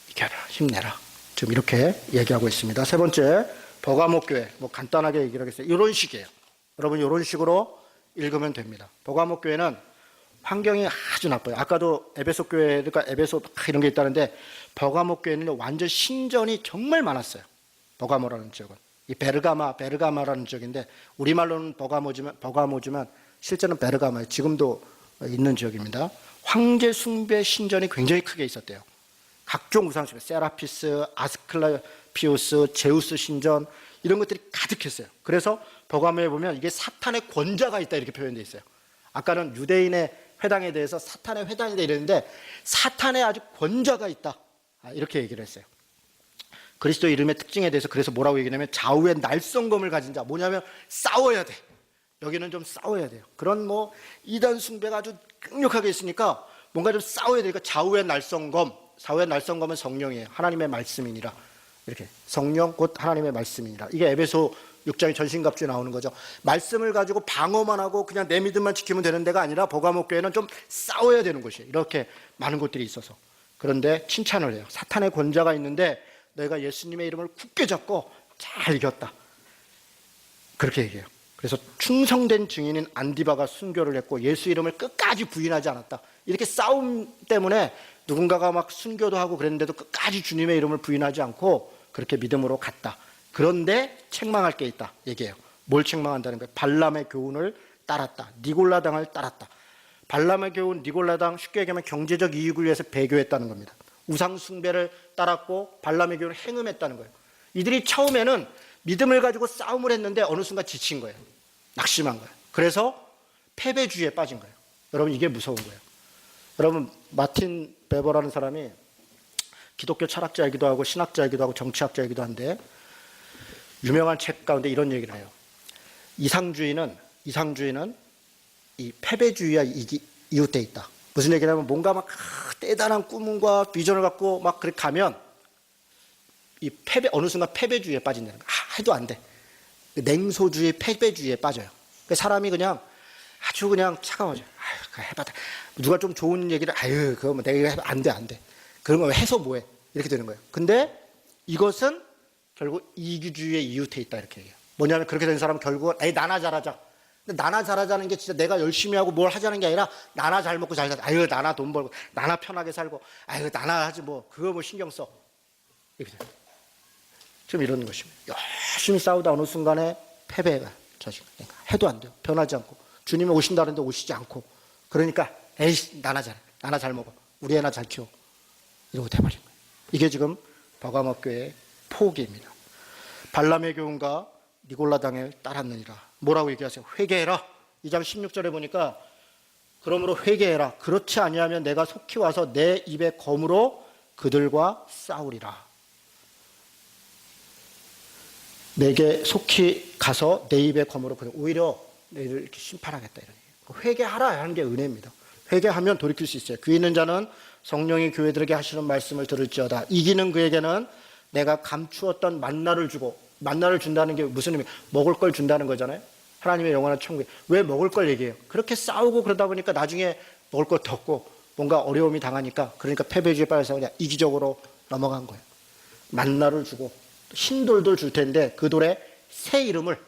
이겨라, 힘내라. 지금 이렇게 얘기하고 있습니다. 세 번째, 버가모교회. 뭐 간단하게 얘기를 하겠어요. 이런 식이에요. 여러분 이런 식으로 읽으면 됩니다. 버가모교회는 환경이 아주 나빠요. 아까도 에베소 교회, 그러니까 에베소 이런 게 있다는데 버가모 교회는 완전 신전이 정말 많았어요. 버가모라는 지역은. 이 베르가마라는 지역인데 우리말로는 버가모지만 실제는 베르가마예요. 지금도 있는 지역입니다. 황제 숭배 신전이 굉장히 크게 있었대요. 각종 우상 숭배, 세라피스, 아스클라피오스, 제우스 신전 이런 것들이 가득했어요. 그래서 버가모에 보면 이게 사탄의 권자가 있다 이렇게 표현되어 있어요. 아까는 유대인의 회당에 대해서 사탄의 회당이다 이랬는데 사탄의 아주 권자가 있다 이렇게 얘기를 했어요. 그리스도 이름의 특징에 대해서 그래서 뭐라고 얘기하냐면 좌우의 날성검을 가진 자, 뭐냐면 싸워야 돼. 여기는 좀 싸워야 돼요. 그런 뭐 이단 숭배가 아주 강력하게 있으니까 뭔가 좀 싸워야 되니까 좌우의 날성검, 좌우의 날성검은 성령이에요. 하나님의 말씀이니라. 이렇게 성령 곧 하나님의 말씀이니라. 이게 에베소 6장의 전신갑주에 나오는 거죠. 말씀을 가지고 방어만 하고 그냥 내 믿음만 지키면 되는 데가 아니라 버가모 교회는 좀 싸워야 되는 곳이에요. 이렇게 많은 곳들이 있어서. 그런데 칭찬을 해요. 사탄의 권자가 있는데 너희가 예수님의 이름을 굳게 잡고 잘 이겼다. 그렇게 얘기해요. 그래서 충성된 증인인 안디바가 순교를 했고 예수 이름을 끝까지 부인하지 않았다. 이렇게 싸움 때문에 누군가가 막 순교도 하고 그랬는데도 끝까지 주님의 이름을 부인하지 않고 그렇게 믿음으로 갔다. 그런데 책망할 게 있다 얘기해요. 뭘 책망한다는 거예요? 발람의 교훈을 따랐다. 니골라당을 따랐다. 발람의 교훈, 니골라당 쉽게 얘기하면 경제적 이익을 위해서 배교했다는 겁니다. 우상 숭배를 따랐고 발람의 교훈을 행음했다는 거예요. 이들이 처음에는 믿음을 가지고 싸움을 했는데 어느 순간 지친 거예요. 낙심한 거예요. 그래서 패배주의에 빠진 거예요. 여러분 이게 무서운 거예요. 여러분 마틴 베버라는 사람이 기독교 철학자이기도 하고 신학자이기도 하고 정치학자이기도 한데 유명한 책 가운데 이런 얘기를 해요. 이상주의는 이 패배주의와 이웃돼 있다. 무슨 얘기냐면 뭔가 막 대단한 꿈과 비전을 갖고 막 그렇게 가면 이 어느 순간 패배주의에 빠진다는 거야. 해도 안 돼. 냉소주의, 패배주의에 빠져요. 사람이 그냥 아주 그냥 차가워져요. 아유, 해봐라. 누가 좀 좋은 얘기를, 아유, 그거 뭐 내가 해봐. 안 돼. 그런 거 해서 뭐해. 이렇게 되는 거예요. 근데 이것은 결국 이기주의에 이웃해 있다. 이렇게 얘기해요. 뭐냐면 그렇게 된 사람은 결국은, 나나 잘하자. 근데 나나 잘하자는 게 진짜 내가 열심히 하고 뭘 하자는 게 아니라 나나 잘 먹고 잘 살자. 아유, 나나 돈 벌고, 나나 편하게 살고, 아유, 나나 하지 뭐. 그거 뭐 신경 써. 이렇게 돼요. 지금 이런 것입니다. 열심히 싸우다 어느 순간에 패배가 저지가 해도 안 돼요. 변하지 않고 주님이 오신다는데 오시지 않고 그러니까 에이 나나 잘 먹어 우리 애나 잘 키워 이러고 돼버린 거예요. 이게 지금 버가모 교회의 포기입니다. 발람의 교훈과 니골라당을 따랐느니라. 뭐라고 얘기하세요? 회개해라. 2장 16절에 보니까 그러므로 회개해라. 그렇지 아니하면 내가 속히 와서 내 입의 검으로 그들과 싸우리라. 내게 속히 가서 내 입의 검으로 오히려 너희를 이렇게 심판하겠다 이런 얘기예요. 회개하라 하는 게 은혜입니다. 회개하면 돌이킬 수 있어요. 귀 있는 자는 성령이 교회들에게 하시는 말씀을 들을지어다. 이기는 그에게는 내가 감추었던 만나를 주고, 만나를 준다는 게 무슨 의미? 먹을 걸 준다는 거잖아요. 하나님의 영원한 천국에. 왜 먹을 걸 얘기해요? 그렇게 싸우고 그러다 보니까 나중에 먹을 것도 없고 뭔가 어려움이 당하니까 그러니까 패배주의에 빠져서 그냥 이기적으로 넘어간 거예요. 만나를 주고 흰 돌도 줄 텐데 그 돌에 새 이름을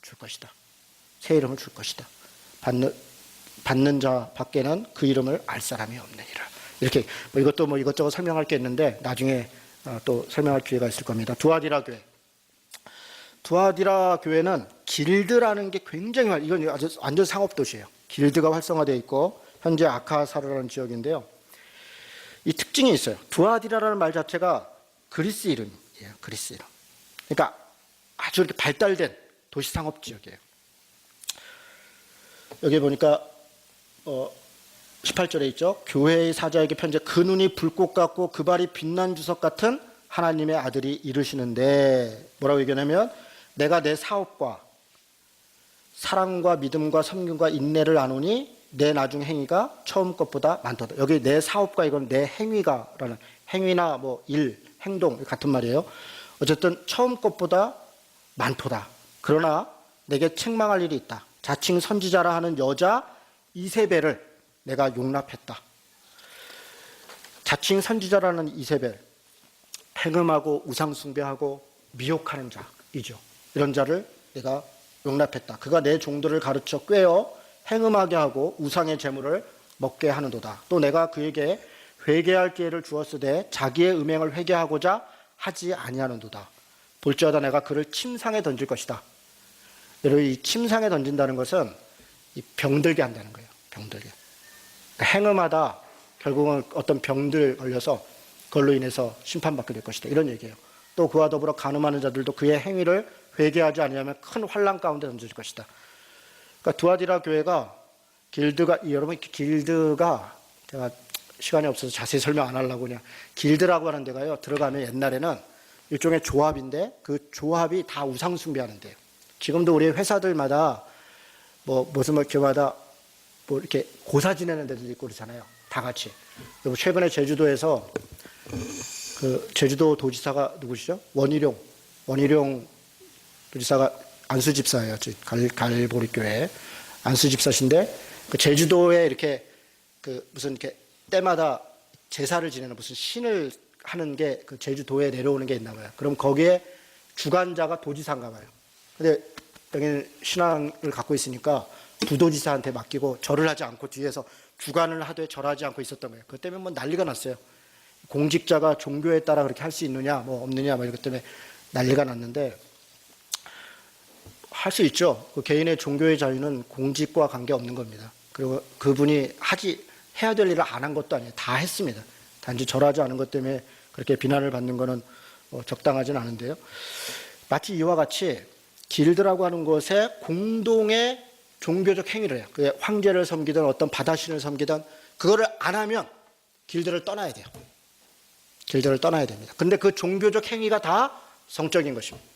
줄 것이다. 새 이름을 줄 것이다. 받는 자 밖에는 그 이름을 알 사람이 없느니라. 이렇게 이것도 뭐 이것저것 설명할 게 있는데 나중에 또 설명할 기회가 있을 겁니다. 두아디라 교회. 두아디라 교회는 길드라는 게 굉장히 이건 아주 완전 상업 도시예요. 길드가 활성화되어 있고 현재 아카사르라는 지역인데요. 이 특징이 있어요. 두아디라라는 말 자체가 그리스 이름이에요. 그리스 이름. 그러니까 아주 이렇게 발달된 도시 상업 지역이에요. 여기 보니까 18절에 있죠. 교회의 사자에게 편지해 그 눈이 불꽃 같고 그 발이 빛난 주석 같은 하나님의 아들이 이르시는데 뭐라고 얘기하냐면 내가 내 사업과 사랑과 믿음과 섬김과 인내를 나누니 내 나중 행위가 처음 것보다 많도다. 여기 내 사업과 이건 내 행위가라는 행위나 뭐 일, 행동 같은 말이에요. 어쨌든 처음 것보다 많도다. 그러나 내게 책망할 일이 있다. 자칭 선지자라 하는 여자 이세벨을 내가 용납했다. 자칭 선지자라는 이세벨, 행음하고 우상숭배하고 미혹하는 자이죠. 이런 자를 내가 용납했다. 그가 내 종들을 가르쳐 꾀어 행음하게 하고 우상의 제물을 먹게 하는도다. 또 내가 그에게 회개할 기회를 주었으되 자기의 음행을 회개하고자 하지 아니하는도다. 볼지어다 내가 그를 침상에 던질 것이다. 여러분, 이 침상에 던진다는 것은 이 병들게 한다는 거예요. 병들게. 그러니까 행음하다 결국은 어떤 병들 걸려서 그걸로 인해서 심판받게 될 것이다. 이런 얘기예요. 또 그와 더불어 간음하는 자들도 그의 행위를 회개하지 아니하면 큰 환난 가운데 던질 것이다. 그러니까 두아디라 교회가 길드가, 여러분 길드가, 제가 시간이 없어서 자세히 설명 안 하려고 그냥, 길드라고 하는 데가요, 들어가면 옛날에는 일종의 조합인데 그 조합이 다 우상 숭배하는 데예요. 지금도 우리 회사들마다 무슨 교마다 이렇게 고사 지내는 데도 있고 그러잖아요. 다 같이. 그리고 최근에 제주도에서 그 제주도 도지사가 누구시죠? 원희룡 도지사가 안수 집사예요. 갈보리 교회 안수 집사신데, 그 제주도에 이렇게 그 무슨 이렇게 때마다 제사를 지내는 무슨 신을 하는 게 그 제주도에 내려오는 게 있나 봐요. 그럼 거기에 주관자가 도지사인가 봐요. 근데 여기는 신앙을 갖고 있으니까 부도지사한테 맡기고 절을 하지 않고 뒤에서 주관을 하되 절하지 않고 있었던 거예요. 그것 때문에 난리가 났어요. 공직자가 종교에 따라 그렇게 할 수 있느냐 없느냐 이것 때문에 난리가 났는데, 할 수 있죠. 그 개인의 종교의 자유는 공직과 관계없는 겁니다. 그리고 그분이 해야 될 일을 안 한 것도 아니에요. 다 했습니다. 단지 절하지 않은 것 때문에 그렇게 비난을 받는 것은 적당하진 않은데요. 마치 이와 같이 길드라고 하는 것에 공동의 종교적 행위를 해요. 그게 황제를 섬기든 어떤 바다신을 섬기든 그거를 안 하면 길드를 떠나야 돼요. 길드를 떠나야 됩니다. 근데 그 종교적 행위가 다 성적인 것입니다.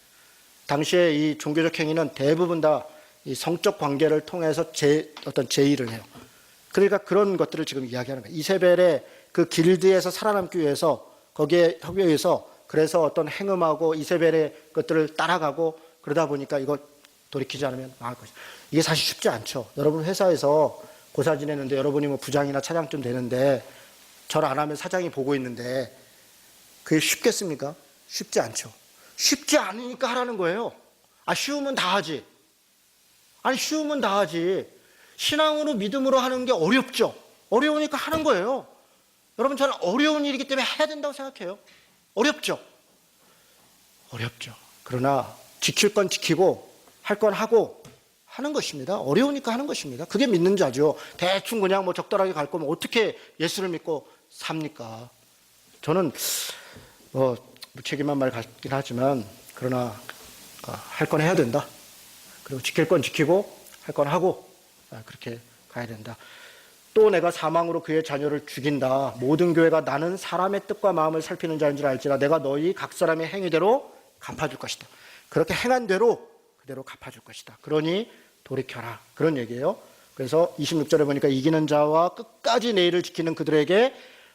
당시에 이 종교적 행위는 대부분 다 이 성적 관계를 통해서 어떤 제의를 해요. 그러니까 그런 것들을 지금 이야기하는 거예요. 이세벨의 그 길드에서 살아남기 위해서, 거기에 협의해서, 그래서 어떤 행음하고 이세벨의 것들을 따라가고 그러다 보니까 이거 돌이키지 않으면 망할 것이다. 이게 사실 쉽지 않죠. 여러분 회사에서 고사 지내는데 여러분이 부장이나 차장쯤 되는데 절 안 하면 사장이 보고 있는데 그게 쉽겠습니까? 쉽지 않죠. 쉽지 않으니까 하라는 거예요. 쉬우면 다 하지. 쉬우면 다 하지. 신앙으로 믿음으로 하는 게 어렵죠. 어려우니까 하는 거예요. 여러분, 저는 어려운 일이기 때문에 해야 된다고 생각해요. 어렵죠. 그러나 지킬 건 지키고 할 건 하고 하는 것입니다. 어려우니까 하는 것입니다. 그게 믿는 자죠. 대충 그냥 적절하게 갈 거면 어떻게 예수를 믿고 삽니까? 저는 무책임한 말 같긴 하지만, 그러나 할 건 해야 된다. 그리고 지킬 건 지키고 할 건 하고 그렇게 가야 된다. 또 내가 사망으로 그의 자녀를 죽인다. 모든 교회가 나는 사람의 뜻과 마음을 살피는 자인 줄 알지라 내가 너희 각 사람의 행위대로 갚아줄 것이다. 그렇게 행한 대로 그대로 갚아줄 것이다. 그러니 돌이켜라. 그런 얘기예요. 그래서 26절에 보니까 이기는 자와 끝까지 내 일을 지키는 그들에게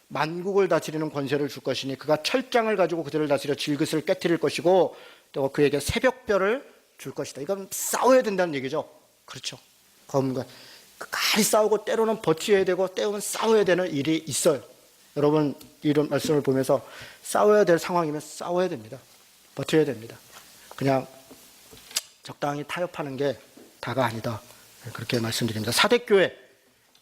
만국을 다스리는 권세를 줄 것이니 그가 철장을 가지고 그들을 다스려 질그릇을 깨트릴 것이고 또 그에게 새벽별을 줄 것이다. 이건 싸워야 된다는 얘기죠. 그렇죠. 검과 끝까지 싸우고 때로는 버텨야 되고 때로는 싸워야 되는 일이 있어요. 여러분 이런 말씀을 보면서 싸워야 될 상황이면 싸워야 됩니다. 버텨야 됩니다. 그냥 적당히 타협하는 게 다가 아니다. 그렇게 말씀드립니다. 사대교회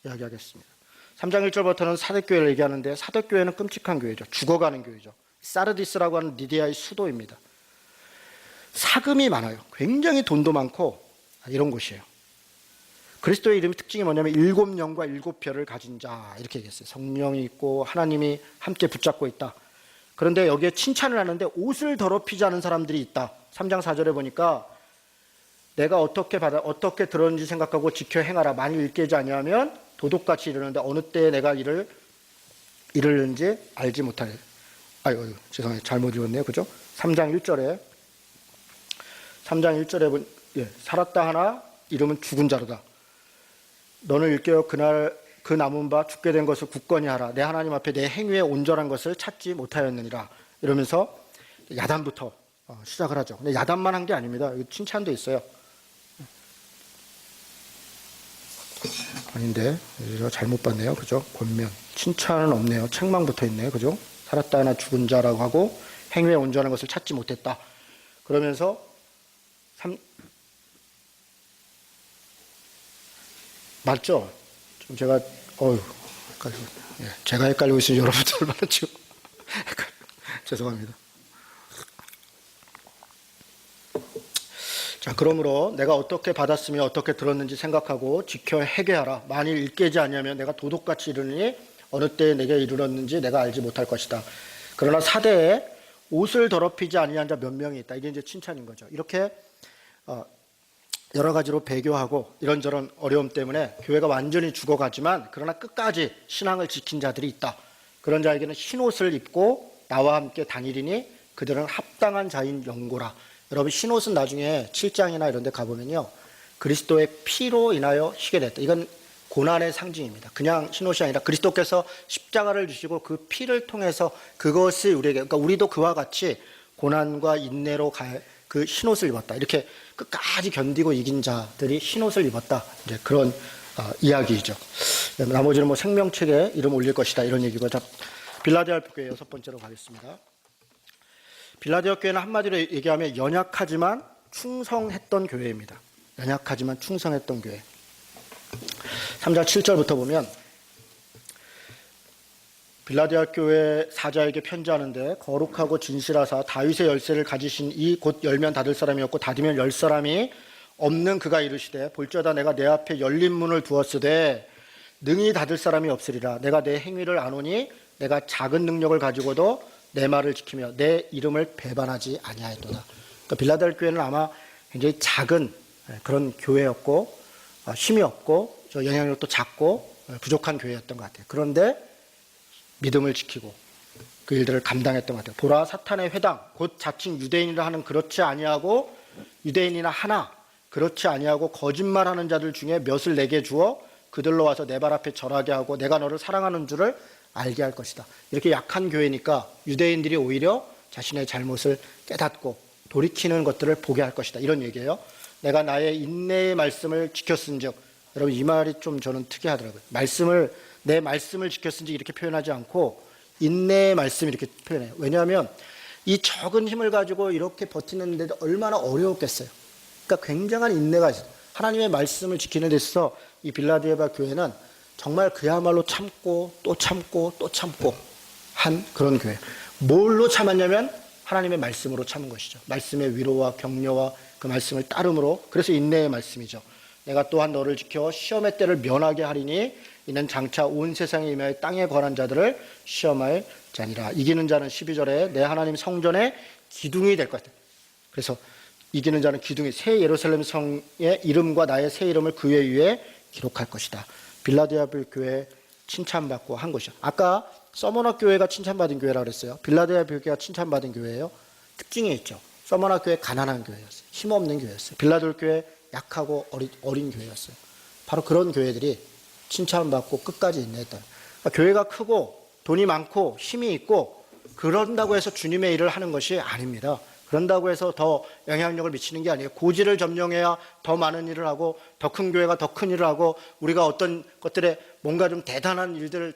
이야기하겠습니다. 3장 1절부터는 사대교회를 얘기하는데, 사대교회는 끔찍한 교회죠. 죽어가는 교회죠. 사르디스라고 하는 리디아의 수도입니다. 사금이 많아요. 굉장히 돈도 많고 이런 곳이에요. 그리스도의 이름의 특징이 뭐냐면 7영과 7별을 가진 자, 이렇게 얘기했어요. 성령이 있고 하나님이 함께 붙잡고 있다. 그런데 여기에 칭찬을 하는데 옷을 더럽히지 않은 사람들이 있다. 3장 4절에 보니까 내가 어떻게 들었는지 생각하고 지켜 행하라. 만일 일깨지 아니하면 도둑같이 이르는데 어느 때에 내가 이르는지 알지 못하네. 죄송해요. 잘못 읽었네요. 그죠? 3장 1절에 살았다 하나 이름은 죽은 자로다. 너는 일깨어 그날 그 남은 바 죽게 된 것을 굳건히 하라. 내 하나님 앞에 내 행위에 온전한 것을 찾지 못하였느니라. 이러면서 야단부터 시작을 하죠. 근데 야단만 한 게 아닙니다. 칭찬도 있어요. 아닌데 제가 잘못 봤네요. 그죠? 권면 칭찬은 없네요. 책망 붙어 있네요. 그죠? 살았다 하나 죽은 자라고 하고 행위에 온전한 것을 찾지 못했다. 그러면서 맞죠? 좀 제가 헷갈리고. 예, 제가 헷갈리고 있으니 여러분들 얼마나 지금 죄송합니다. 자, 그러므로 내가 어떻게 받았으며 어떻게 들었는지 생각하고 지켜 회개하라. 만일 일깨지 아니하면 내가 도둑같이 이르니 어느 때에 내게 이르렀는지 내가 알지 못할 것이다. 그러나 사대에 옷을 더럽히지 아니한 자 몇 명이 있다. 이게 이제 칭찬인 거죠. 이렇게 여러 가지로 배교하고 이런저런 어려움 때문에 교회가 완전히 죽어가지만 그러나 끝까지 신앙을 지킨 자들이 있다. 그런 자에게는 흰옷을 입고 나와 함께 다니리니 그들은 합당한 자인 영고라. 여러분, 흰옷은 나중에 7장이나 이런 데 가보면요, 그리스도의 피로 인하여 희게 됐다. 이건 고난의 상징입니다. 그냥 흰옷이 아니라 그리스도께서 십자가를 주시고 그 피를 통해서 그것이 우리에게, 그러니까 우리도 그와 같이 고난과 인내로 그 흰옷을 입었다. 이렇게 끝까지 견디고 이긴 자들이 흰옷을 입었다. 이제 그런 이야기이죠. 나머지는 뭐 생명책에 이름 올릴 것이다. 이런 얘기고. 자, 빌라델피아 교회 6번째로 가겠습니다. 빌라델피아 교회는 한마디로 얘기하면 연약하지만 충성했던 교회입니다. 연약하지만 충성했던 교회. 3장 7절부터 보면 빌라델피아 교회 사자에게 편지하는데 거룩하고 진실하사 다윗의 열쇠를 가지신 이 곧 열면 닫을 사람이었고 닫으면 열 사람이 없는 그가 이르시되 볼지어다 내가 내 앞에 열린 문을 두었으되 능히 닫을 사람이 없으리라. 내가 내 행위를 아노니 내가 작은 능력을 가지고도 내 말을 지키며 내 이름을 배반하지 아니하였도다. 그러니까 빌라델피아 교회는 아마 굉장히 작은 그런 교회였고 힘이 없고 영향력도 작고 부족한 교회였던 것 같아요. 그런데 믿음을 지키고 그 일들을 감당했던 것 같아요. 보라 사탄의 회당 곧 자칭 유대인이라 하는 그렇지 아니하고 유대인이나 하나 그렇지 아니하고 거짓말하는 자들 중에 몇을 내게 주어 그들로 와서 내 발 앞에 절하게 하고 내가 너를 사랑하는 줄을 알게 할 것이다. 이렇게 약한 교회니까 유대인들이 오히려 자신의 잘못을 깨닫고 돌이키는 것들을 보게 할 것이다. 이런 얘기예요. 내가 나의 인내의 말씀을 지켰은즉, 여러분 이 말이 좀 저는 특이하더라고요. 내 말씀을 지켰은즉 이렇게 표현하지 않고 인내의 말씀 이렇게 표현해요. 왜냐하면 이 적은 힘을 가지고 이렇게 버티는데도 얼마나 어려웠겠어요. 그러니까 굉장한 인내가 있어요. 하나님의 말씀을 지키는 데 있어서 이 빌라델피아 교회는 정말 그야말로 참고 또 참고 또 참고 한 그런 교회. 뭘로 참았냐면 하나님의 말씀으로 참은 것이죠. 말씀의 위로와 격려와 그 말씀을 따름으로. 그래서 인내의 말씀이죠. 내가 또한 너를 지켜 시험의 때를 면하게 하리니 이는 장차 온 세상에 임하여 땅에 관한 자들을 시험할 자니라. 이기는 자는 12절에 내 하나님 성전의 기둥이 될 것이다. 그래서 이기는 자는 기둥이 새 예루살렘 성의 이름과 나의 새 이름을 그 위에 기록할 것이다. 빌라델피아 교회 칭찬받고 한 것이죠. 아까 서머나 교회가 칭찬받은 교회라고 그랬어요. 빌라델피아 교회가 칭찬받은 교회예요. 특징이 있죠. 서머나 교회 가난한 교회였어요. 힘없는 교회였어요. 빌라델피아 교회 약하고 어린 교회였어요. 바로 그런 교회들이 칭찬받고 끝까지 인내했다. 그러니까 교회가 크고 돈이 많고 힘이 있고 그런다고 해서 주님의 일을 하는 것이 아닙니다. 그런다고 해서 더 영향력을 미치는 게 아니에요. 고지를 점령해야 더 많은 일을 하고 더 큰 교회가 더 큰 일을 하고 우리가 어떤 것들에 뭔가 좀 대단한 일들을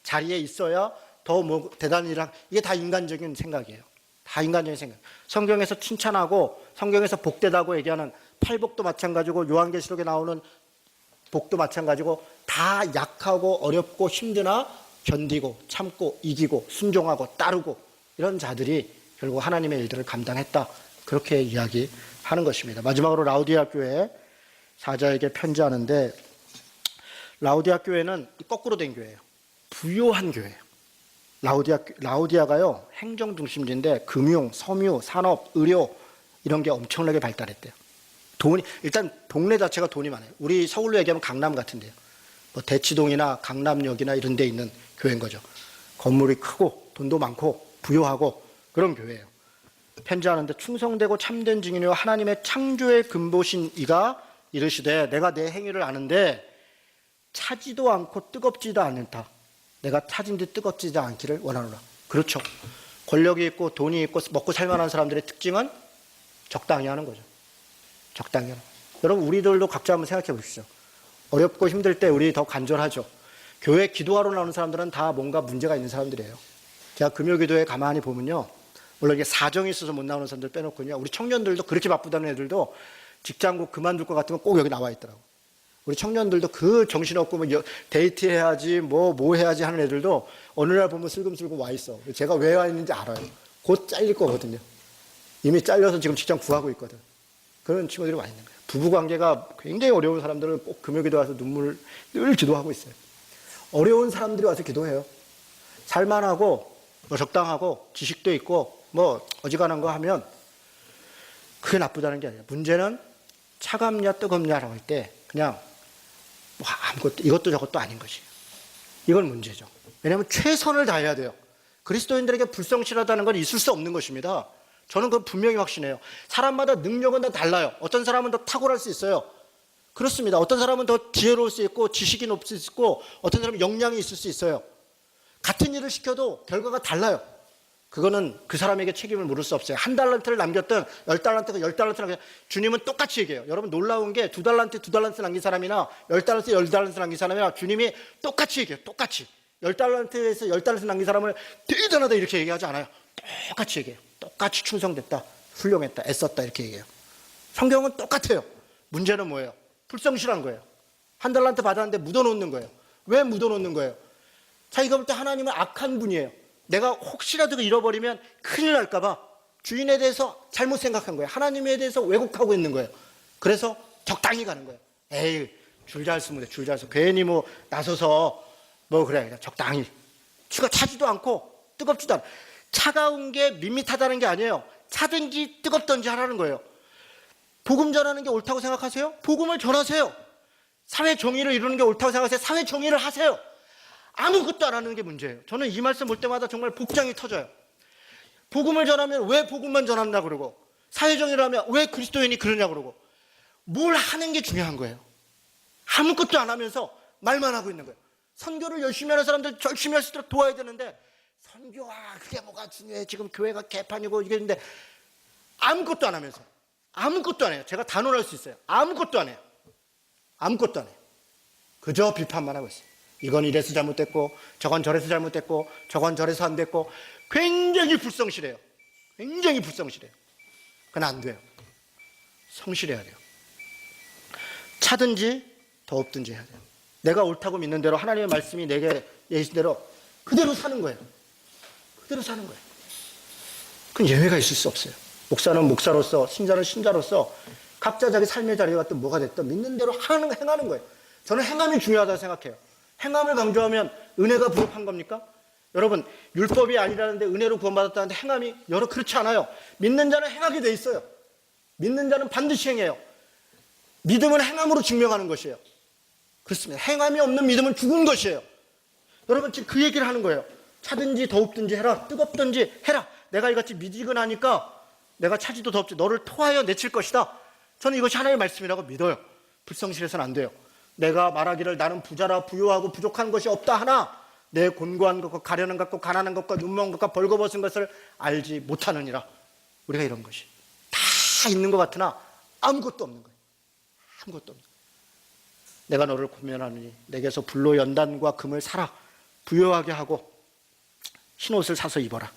자리에 있어야 더 대단한 일을 하고, 이게 다 인간적인 생각이에요. 다 인간적인 생각. 성경에서 칭찬하고 성경에서 복되다고 얘기하는 팔복도 마찬가지고 요한계시록에 나오는 복도 마찬가지고 다 약하고 어렵고 힘드나 견디고 참고 이기고 순종하고 따르고 이런 자들이 결국 하나님의 일들을 감당했다. 그렇게 이야기하는 것입니다. 마지막으로 라우디아 교회 사자에게 편지하는데, 라우디아 교회는 거꾸로 된 교회예요. 부요한 교회예요. 라우디아가요 행정 중심지인데 금융, 섬유, 산업, 의료 이런 게 엄청나게 발달했대요. 일단 동네 자체가 돈이 많아요. 우리 서울로 얘기하면 강남 같은데요. 뭐 대치동이나 강남역이나 이런 데 있는 교회인 거죠. 건물이 크고 돈도 많고 부요하고 그런 교회예요. 편지하는데 충성되고 참된 증인이요 하나님의 창조의 근보신 이가 이르시되 내가 내 행위를 아는데 차지도 않고 뜨겁지도 않다. 내가 차진 듯 뜨겁지도 않기를 원하노라. 그렇죠. 권력이 있고 돈이 있고 먹고 살만한 사람들의 특징은 적당히 하는 거죠. 적당히 하는. 여러분 우리들도 각자 한번 생각해 보십시오. 어렵고 힘들 때 우리 더 간절하죠. 교회 기도하러 나오는 사람들은 다 뭔가 문제가 있는 사람들이에요. 제가 금요기도에 가만히 보면요. 물론 이게 사정이 있어서 못 나오는 사람들 빼놓고요. 우리 청년들도 그렇게 바쁘다는 애들도 직장국 그만둘 것 같으면 꼭 여기 나와 있더라고. 우리 청년들도 그 정신없고 뭐 데이트해야지 뭐 해야지 하는 애들도 어느 날 보면 슬금슬금 와 있어. 제가 왜 와 있는지 알아요. 곧 잘릴 거거든요. 이미 잘려서 지금 직장 구하고 있거든. 그런 친구들이 와 있는 거예요. 부부관계가 굉장히 어려운 사람들은 꼭 금요기도 와서 눈물을 늘 기도하고 있어요. 어려운 사람들이 와서 기도해요. 살만하고 뭐 적당하고 지식도 있고 뭐 어지간한 거 하면 그게 나쁘다는 게 아니에요. 문제는 차갑냐 뜨겁냐라고 할 때 그냥 뭐 아무것도 이것도 저것도 아닌 것이에요. 이건 문제죠. 왜냐하면 최선을 다해야 돼요. 그리스도인들에게 불성실하다는 건 있을 수 없는 것입니다. 저는 그건 분명히 확신해요. 사람마다 능력은 다 달라요. 어떤 사람은 더 탁월할 수 있어요. 그렇습니다. 어떤 사람은 더 지혜로울 수 있고 지식이 높을 수 있고 어떤 사람은 역량이 있을 수 있어요. 같은 일을 시켜도 결과가 달라요. 그거는 그 사람에게 책임을 물을 수 없어요. 1달란트를 남겼든 10달란트가 10달란트를 남겼든 주님은 똑같이 얘기해요. 여러분 놀라운 게 2달란트 남긴 사람이나 10달란트 10달란트 남긴 사람이나 주님이 똑같이 얘기해요. 똑같이. 10달란트에서 10달란트 남긴 사람을 대단하다 이렇게 얘기하지 않아요. 똑같이 얘기해요. 똑같이 충성됐다. 훌륭했다. 애썼다. 이렇게 얘기해요. 성경은 똑같아요. 문제는 뭐예요? 불성실한 거예요. 1달란트 받았는데 묻어놓는 거예요. 왜 묻어놓는 거예요? 자기가 볼 때 하나님은 악한 분이에요. 내가 혹시라도 잃어버리면 큰일 날까봐 주인에 대해서 잘못 생각한 거예요. 하나님에 대해서 왜곡하고 있는 거예요. 그래서 적당히 가는 거예요. 에이, 줄 잘 쓰면 돼, 줄 잘 써. 괜히 뭐 나서서 뭐 그래, 그냥 적당히. 추가 차지도 않고 뜨겁지도 않고. 차가운 게 밋밋하다는 게 아니에요. 차든지 뜨겁든지 하라는 거예요. 복음 전하는 게 옳다고 생각하세요? 복음을 전하세요. 사회 정의를 이루는 게 옳다고 생각하세요? 사회 정의를 하세요. 아무것도 안 하는 게 문제예요. 저는 이 말씀 볼 때마다 정말 복장이 터져요. 복음을 전하면 왜 복음만 전한다 그러고 사회정의를 하면 왜 그리스도인이 그러냐 그러고 뭘 하는 게 중요한 거예요. 아무것도 안 하면서 말만 하고 있는 거예요. 선교를 열심히 하는 사람들 열심히 할 수 있도록 도와야 되는데 선교와 그게 뭐가 중요해. 지금 교회가 개판이고 이게 있는데 아무것도 안 하면서 아무것도 안 해요. 제가 단언할 수 있어요. 아무것도 안 해요. 아무것도 안 해요. 그저 비판만 하고 있어요. 이건 이래서 잘못됐고 저건 저래서 잘못됐고 저건 저래서 안 됐고 굉장히 불성실해요. 굉장히 불성실해요. 그건 안 돼요. 성실해야 돼요. 차든지 더없든지 해야 돼요. 내가 옳다고 믿는 대로 하나님의 말씀이 내게 예신 대로 그대로 사는 거예요. 그대로 사는 거예요. 그건 예외가 있을 수 없어요. 목사는 목사로서 신자는 신자로서 각자 자기 삶의 자리가 갔든 뭐가 됐든 믿는 대로 행하는 거예요. 저는 행함이 중요하다고 생각해요. 행함을 강조하면 은혜가 부족한 겁니까? 여러분 율법이 아니라는데 은혜로 구원받았다는데 행함이 그렇지 않아요. 믿는 자는 행하게 돼 있어요. 믿는 자는 반드시 행해요. 믿음은 행함으로 증명하는 것이에요. 그렇습니다. 행함이 없는 믿음은 죽은 것이에요. 여러분 지금 그 얘기를 하는 거예요. 차든지 더웁든지 해라. 뜨겁든지 해라. 내가 이같이 미지근하니까 내가 차지도 더웁지 너를 토하여 내칠 것이다. 저는 이것이 하나님의 말씀이라고 믿어요. 불성실해서는 안 돼요. 내가 말하기를 나는 부자라 부유하고 부족한 것이 없다 하나 내 곤고한 것과 가련한 것과 가난한 것과 눈먼 것과 벌거벗은 것을 알지 못하느니라. 우리가 이런 것이 다 있는 것 같으나 아무것도 없는 거예요. 아무것도 없는 거예요. 내가 너를 고면하느니 내게서 불로 연단과 금을 사라. 부유하게 하고 흰옷을 사서 입어라.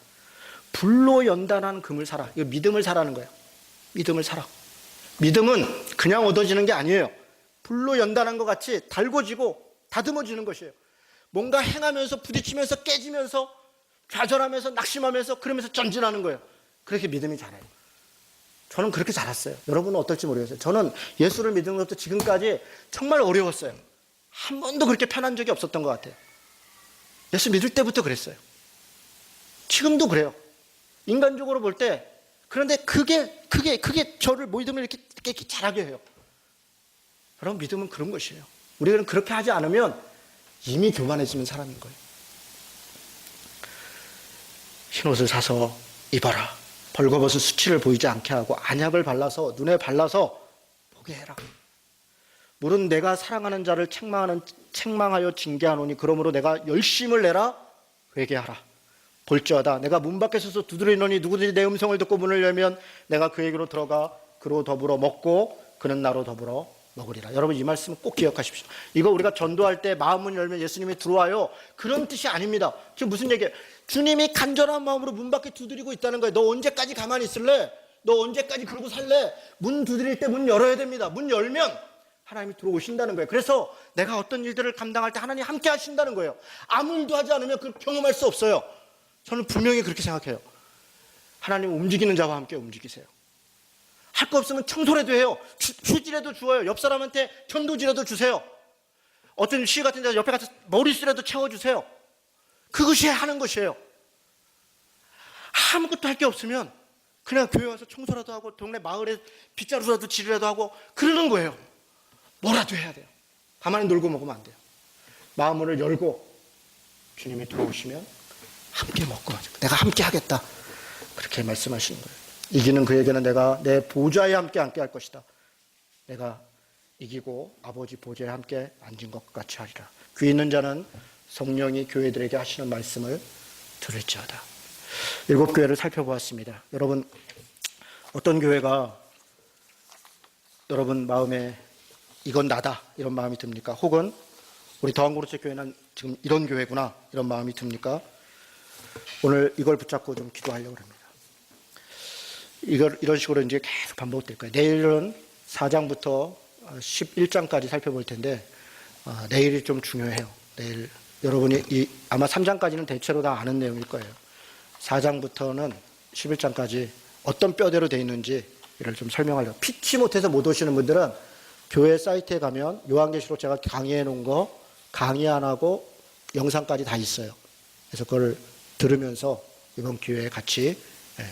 불로 연단한 금을 사라. 이거 믿음을 사라는 거예요. 믿음을 사라. 믿음은 그냥 얻어지는 게 아니에요. 불로 연단한 것 같이 달궈지고 다듬어지는 것이에요. 뭔가 행하면서 부딪히면서 깨지면서 좌절하면서 낙심하면서 그러면서 전진하는 거예요. 그렇게 믿음이 자라요. 저는 그렇게 자랐어요. 여러분은 어떨지 모르겠어요. 저는 예수를 믿은 것부터 지금까지 정말 어려웠어요. 한 번도 그렇게 편한 적이 없었던 것 같아요. 예수 믿을 때부터 그랬어요. 지금도 그래요. 인간적으로 볼 때 그런데 그게 저를 믿음을 이렇게 자라게 해요. 여러분 믿음은 그런 것이에요. 우리는 그렇게 하지 않으면 이미 교만해지는 사람인 거예요. 흰옷을 사서 입어라. 벌거벗은 수치를 보이지 않게 하고 안약을 발라서 눈에 발라서 보게 해라. 물은 내가 사랑하는 자를 책망하여 징계하노니 그러므로 내가 열심을 내라 회개하라. 볼지어다 내가 문 밖에 서서 두드리노니 누구든지 내 음성을 듣고 문을 열면 내가 그에게로 들어가 그로 더불어 먹고 그는 나로 더불어 먹으리라. 여러분 이 말씀 꼭 기억하십시오. 이거 우리가 전도할 때 마음문 열면 예수님이 들어와요. 그런 뜻이 아닙니다. 지금 무슨 얘기예요? 주님이 간절한 마음으로 문 밖에 두드리고 있다는 거예요. 너 언제까지 가만히 있을래? 너 언제까지 그러고 살래? 문 두드릴 때 문 열어야 됩니다. 문 열면 하나님이 들어오신다는 거예요. 그래서 내가 어떤 일들을 감당할 때 하나님이 함께 하신다는 거예요. 아무 일도 하지 않으면 그걸 경험할 수 없어요. 저는 분명히 그렇게 생각해요. 하나님 움직이는 자와 함께 움직이세요. 할 거 없으면 청소라도 해요. 휴지라도 주어요. 옆 사람한테 전도지라도 주세요. 어떤 시 같은 데 옆에 가서 머리수라도 채워주세요. 그것이 하는 것이에요. 아무것도 할 게 없으면 그냥 교회 와서 청소라도 하고 동네 마을에 빗자루라도 지르라도 하고 그러는 거예요. 뭐라도 해야 돼요. 가만히 놀고 먹으면 안 돼요. 마음을 열고 주님이 들어오시면 함께 먹고 내가 함께 하겠다. 그렇게 말씀하시는 거예요. 이기는 그에게는 내가 내 보좌에 함께 할 것이다. 내가 이기고 아버지 보좌에 함께 앉은 것 같이 하리라. 귀 있는 자는 성령이 교회들에게 하시는 말씀을 들을지어다. 7교회를 살펴보았습니다. 여러분 어떤 교회가 여러분 마음에 이건 나다 이런 마음이 듭니까? 혹은 우리 더한고로체 교회는 지금 이런 교회구나 이런 마음이 듭니까? 오늘 이걸 붙잡고 좀 기도하려고 합니다. 이런 식으로 이제 계속 반복될 거예요. 내일은 4장부터 11장까지 살펴볼 텐데 내일이 좀 중요해요. 내일 여러분이 아마 3장까지는 대체로 다 아는 내용일 거예요. 4장부터는 11장까지 어떤 뼈대로 되어 있는지 이를 좀 설명하려고. 피치 못해서 못 오시는 분들은 교회 사이트에 가면 요한계시록 제가 강의해 놓은 거 강의 안 하고 영상까지 다 있어요. 그래서 그걸 들으면서 이번 기회에 같이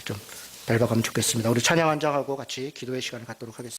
좀 밟아가면 좋겠습니다. 우리 찬양 한 장하고 같이 기도의 시간을 갖도록 하겠습니다.